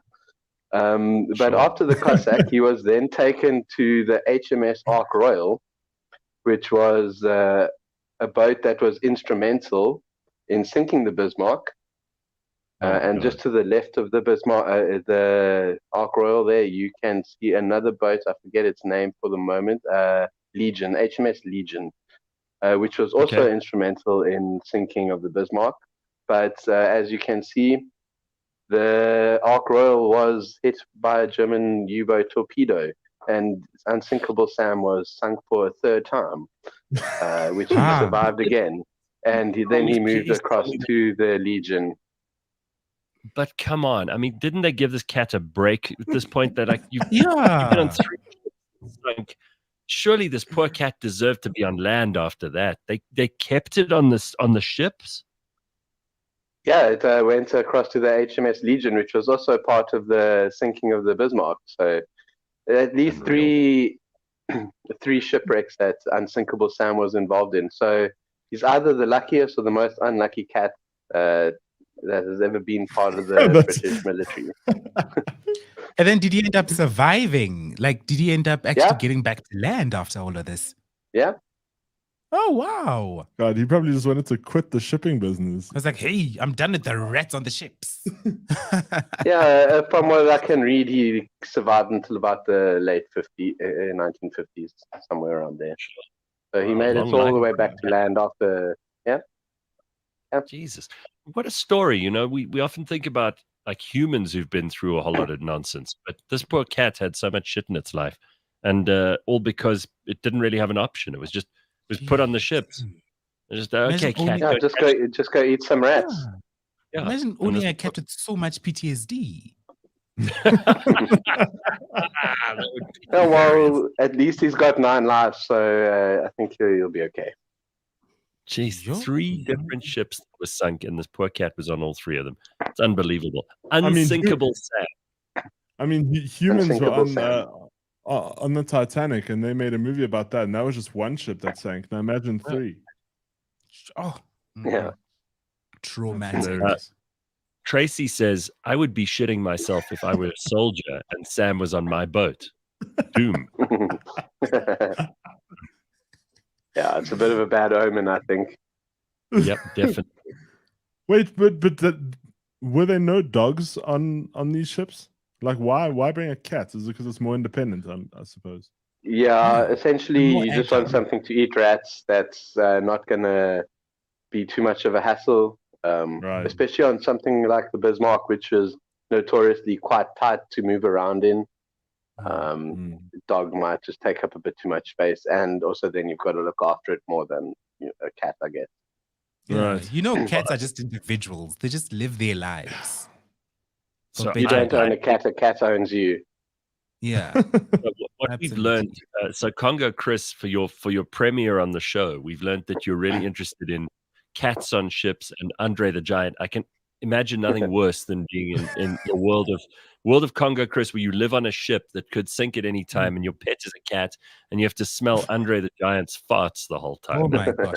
But after the Cossack, he was then taken to the HMS Ark Royal, which was a boat that was instrumental in sinking the Bismarck. Just to the left of the Bismarck, the Ark Royal there, you can see another boat. I forget its name for the moment. Legion, HMS Legion, which was also instrumental in sinking of the Bismarck. But as you can see, the Ark Royal was hit by a German U-boat torpedo, and Unsinkable Sam was sunk for a third time, which he survived again. And then he moved across to the Legion. But come on, I mean, didn't they give this cat a break at this point? That you've been on 3 ships, like, surely this poor cat deserved to be on land after that. They kept it on the ships. Yeah, it went across to the HMS Legion, which was also part of the sinking of the Bismarck. So at least three shipwrecks that Unsinkable Sam was involved in. So he's either the luckiest or the most unlucky cat that has ever been part of the British military. And then did he end up surviving? Like, did he end up actually getting back to land after all of this? Yeah. Oh, wow. God, he probably just wanted to quit the shipping business. I was like, hey, I'm done with the rats on the ships. Yeah, from what I can read, he survived until about the late 1950s, somewhere around there. So he made it all the way back to land after, yeah. Jesus. What a story. You know, we often think about like humans who've been through a whole lot of nonsense, but this poor cat had so much shit in its life, and all because it didn't really have an option. It was put on the ships. Just okay, cat. Yeah, just go eat some rats. Yeah. Imagine owning a cat with so much PTSD. Well, at least he's got 9 lives, so I think he'll be okay. Jeez, 3 different ships were sunk, and this poor cat was on all 3 of them. It's unbelievable. Unsinkable Sam. I mean, humans were on the Titanic, and they made a movie about that, and that was just one ship that sank. Now imagine 3. Oh, yeah. Traumatic. Tracy says, I would be shitting myself if I were a soldier and Sam was on my boat. Doom. Yeah, it's a bit of a bad omen, I think. Yep, definitely. Wait, but were there no dogs on these ships? Like, why bring a cat? Is it because it's more independent, I suppose? Yeah, essentially, you just want something to eat rats that's not going to be too much of a hassle, especially on something like the Bismarck, which is notoriously quite tight to move around in. Dog might just take up a bit too much space, and also then you've got to look after it more than a cat, I guess. Right. You know, cats are just individuals. They just live their lives. So you don't own a cat owns you. Yeah. What we've learned, so Congo Chris, for your premiere on the show, we've learned that you're really interested in cats on ships and Andre the Giant. I can imagine nothing worse than being in the world of Congo Chris, where you live on a ship that could sink at any time, and your pet is a cat, and you have to smell Andre the Giant's farts the whole time. Oh my gosh!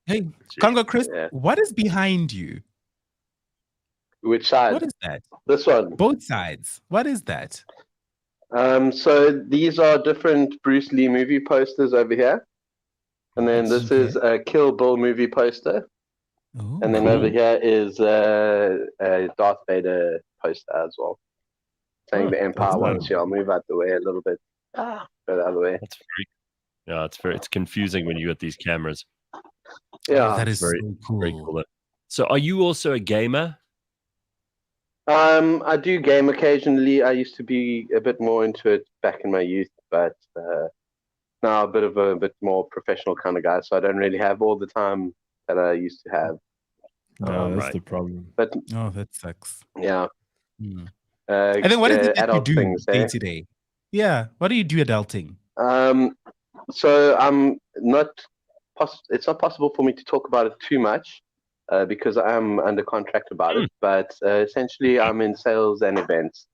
Hey, Congo Chris, what is behind you? Which side? What is that? This one. Both sides. What is that? So these are different Bruce Lee movie posters over here. And then this is a Kill Bill movie poster. Oh, and then over here is a Darth Vader poster as well. Saying the Empire wants you. I'll move out the way a little bit. Go the other way. That's it's confusing when you got these cameras. Yeah. That is very, so cool. Very cool. So are you also a gamer? I do game occasionally. I used to be a bit more into it back in my youth, but now a bit more professional kind of guy. So I don't really have all the time that I used to have. That's the problem. But that sucks. Yeah. And then what is it that you do things, day to day? Yeah. What do you do adulting? So I'm not. It's not possible for me to talk about it too much because I am under contract about it. But essentially, I'm in sales and events.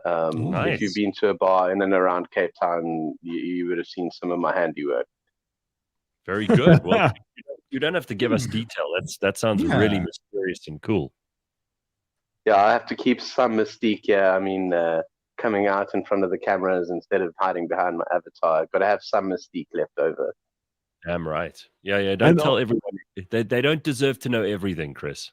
If you've been to a bar in and around Cape Town, you would have seen some of my handiwork. Very good. Well, you don't have to give us detail. That sounds really mysterious and cool. Yeah, I have to keep some mystique. Yeah, I mean, coming out in front of the cameras instead of hiding behind my avatar. I've got to have some mystique left over. Damn right. Yeah. Don't tell everyone. They don't deserve to know everything, Chris.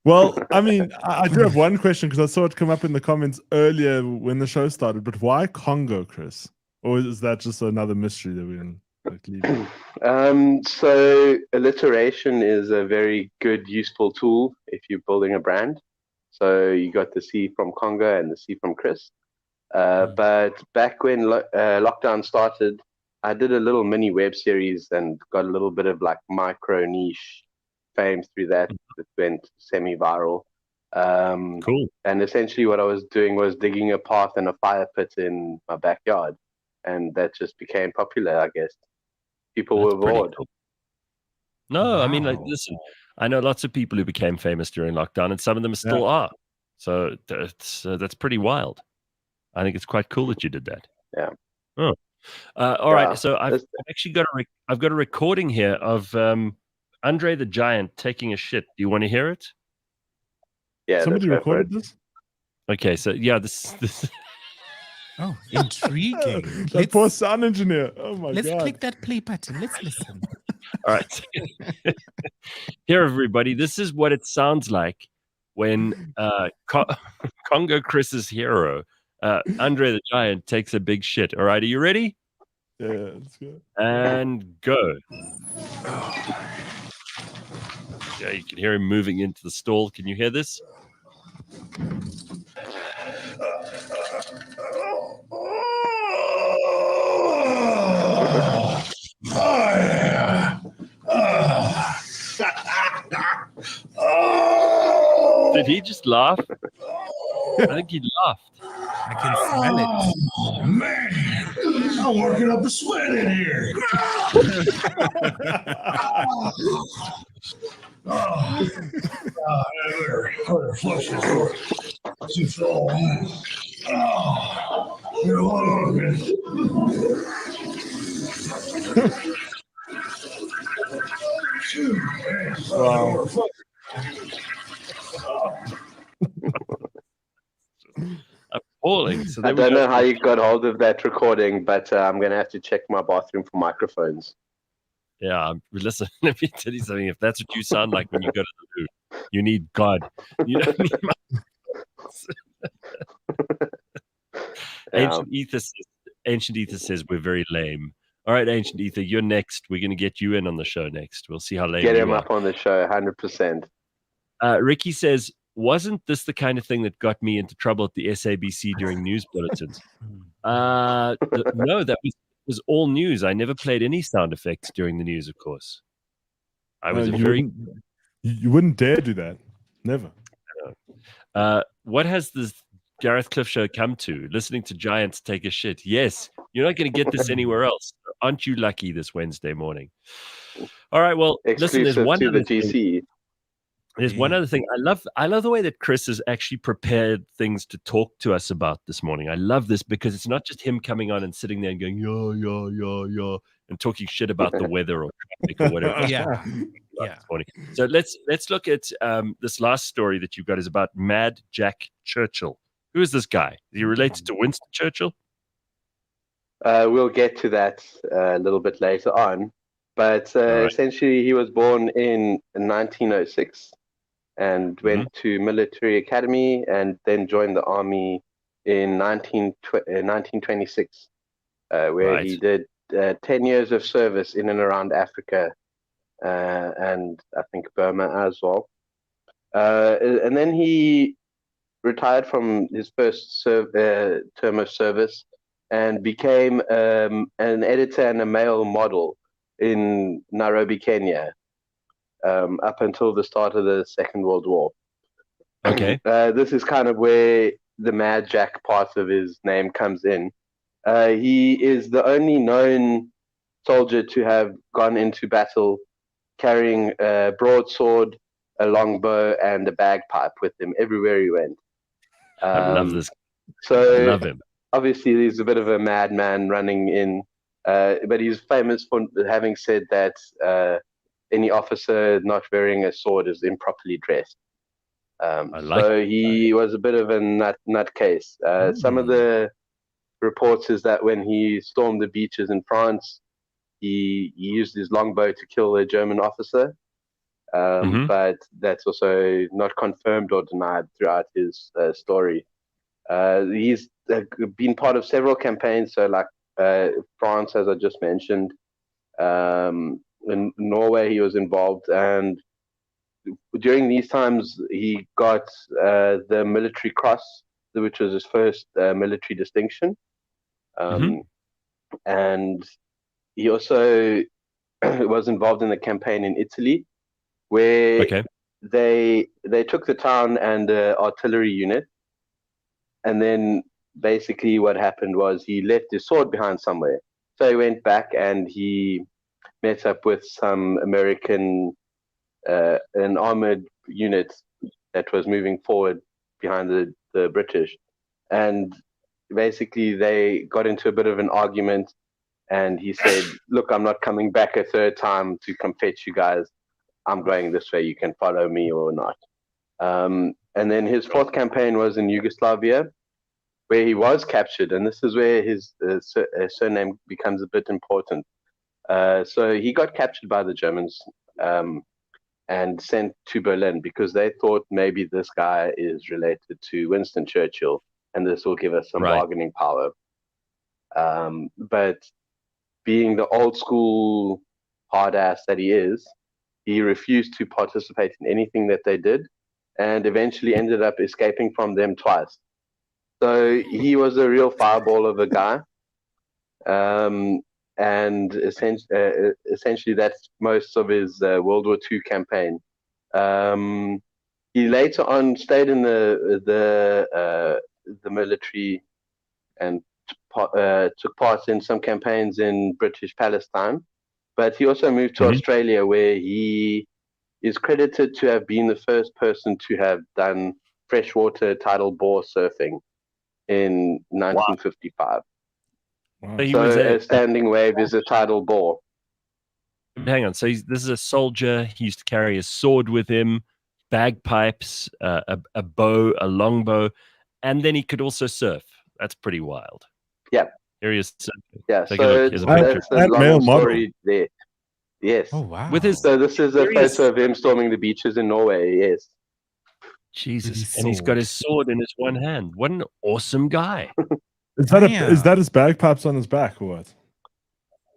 Well, I mean, I do have one question because I saw it come up in the comments earlier when the show started. But why Congo, Chris? Or is that just another mystery that we're in? So alliteration is a very good, useful tool if you're building a brand. So you got the C from Congo and the C from Chris. But back when lockdown started, I did a little mini web series and got a little bit of like micro niche fame through that. It went semi-viral. Cool. And essentially what I was doing was digging a path and a fire pit in my backyard. And that just became popular, I guess. People were bored. Cool. No, I mean, like, listen, I know lots of people who became famous during lockdown, and some of them still are. So that's pretty wild. I think it's quite cool that you did that. Yeah. Oh. All right. So I've actually got a recording here of Andre the Giant taking a shit. Do you want to hear it? Yeah. Somebody recorded this? Okay. So yeah, this. Oh, intriguing. That poor sound engineer. Oh my God. Let's click that play button. Let's listen. All right. Here, everybody. This is what it sounds like when Congo Chris's hero, Andre the Giant, takes a big shit. All right. Are you ready? Yeah, let's go. And go. Yeah, you can hear him moving into the stall. Can you hear this? Did he just laugh? I think he laughed. I can smell it. Oh, man. I'm working up a sweat in here. I better flush this door. Too full. Here, hold on a minute. Wow. Appalling. So I don't know how you got hold of that recording, but I'm going to have to check my bathroom for microphones. Yeah, listen, let me tell you something. If that's what you sound like when you go to the loo, you need God. You don't need Ancient Ether says we're very lame. All right, Ancient Ether, you're next. We're going to get you in on the show next. We'll see how lame Get you him are. up on the show, 100%. Ricky says, wasn't this the kind of thing that got me into trouble at the SABC during news bulletins? No, that was all news. I never played any sound effects during the news, of course. I was You wouldn't dare do that. Never. What has this Gareth Cliff show come to? Listening to giants take a shit. Yes, you're not going to get this anywhere else. Aren't you lucky this Wednesday morning? All right, well, exclusive listen, there's one to other the GC. thing. There's one other thing. I love the way that Chris has actually prepared things to talk to us about this morning. I love this because it's not just him coming on and sitting there and going, yo, and talking shit about the weather or traffic or whatever. Yeah. So let's look at this last story that you've got is about Mad Jack Churchill. Who is this guy? Is he related to Winston Churchill? We'll get to that a little bit later on. But essentially, he was born in 1906 and went to military academy and then joined the army in 1926, where he did 10 years of service in and around Africa and I think Burma as well. And then he retired from his first term of service and became an editor and a male model in Nairobi, Kenya, up until the start of the Second World War. Okay. This is kind of where the Mad Jack part of his name comes in. He is the only known soldier to have gone into battle carrying a broadsword, a longbow, and a bagpipe with him everywhere he went. I love this. So I love him. Obviously, he's a bit of a madman running in, but he's famous for having said that any officer not wearing a sword is improperly dressed. So he was a bit of a nutcase. Some of the reports is that when he stormed the beaches in France, he used his longbow to kill a German officer. But that's also not confirmed or denied throughout his story. He's been part of several campaigns, so like France, as I just mentioned. In Norway, he was involved, and during these times, he got the Military Cross, which was his first military distinction. And he also was involved in the campaign in Italy, where they took the town and the artillery unit, and then basically what happened was he left his sword behind somewhere. So he went back and he met up with some American, an armored unit that was moving forward behind the British. And basically they got into a bit of an argument, and he said, look, I'm not coming back a third time to come fetch you guys. I'm going this way. You can follow me or not. And then his fourth campaign was in Yugoslavia, where he was captured. And this is where his surname becomes a bit important. So he got captured by the Germans and sent to Berlin because they thought maybe this guy is related to Winston Churchill, and this will give us some bargaining power. But being the old school hard ass that he is, he refused to participate in anything that they did, and eventually ended up escaping from them twice. So he was a real fireball of a guy. And essentially that's most of his World War II campaign. He later on stayed in the military and took part in some campaigns in British Palestine, but he also moved to Australia, where he is credited to have been the first person to have done freshwater tidal bore surfing in 1955. Wow. So a standing wave is a tidal bore. Hang on. So this is a soldier. He used to carry a sword with him, bagpipes, a bow, a longbow, and then he could also surf. That's pretty wild. Yeah. Here he is surfing. Yeah. Take so a look. Here's a picture. that's a long story there. Yes. Oh, wow. So this is a photo of him storming the beaches in Norway. Yes. Jesus. And he's got his sword in his one hand. What an awesome guy. Is that his bagpipes on his back or what?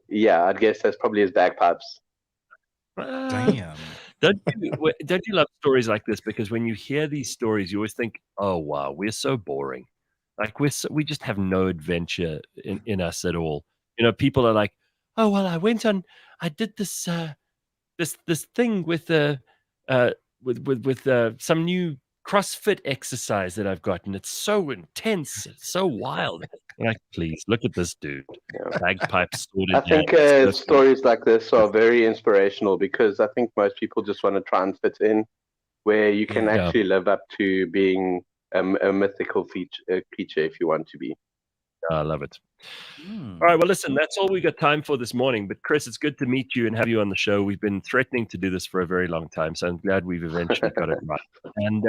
Yeah, I'd guess that's probably his bagpipes. Damn. Don't you love stories like this? Because when you hear these stories, you always think, "Oh wow, we're so boring. Like we just have no adventure in us at all." You know, people are like, "Oh well, I did this this thing with some new CrossFit exercise that I've gotten. It's so intense, it's so wild." Like, please look at this dude. Bagpipes. I think stories like this are very inspirational because I think most people just want to try and fit in, where you can actually live up to being a mythical creature if you want to be. I love it. All right, well, listen, that's all we got time for this morning. But Chris, it's good to meet you and have you on the show. We've been threatening to do this for a very long time, so I'm glad we've eventually got it right. And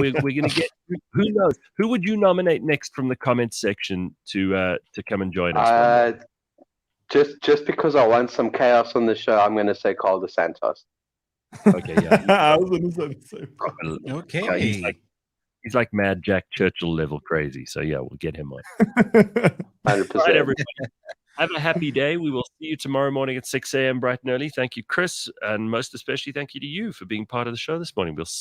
we're going to get Who knows? Who would you nominate next from the comments section to come and join us? Just because I want some chaos on the show, I'm going to say Carl DeSantos. Okay, yeah. I was going to say the same. Okay. Yeah, he's like Mad Jack Churchill level crazy. So yeah, we'll get him on. 100%. All right, everybody. Have a happy day. We will see you tomorrow morning at 6 a.m. bright and early. Thank you, Chris. And most especially thank you to you for being part of the show this morning. We'll see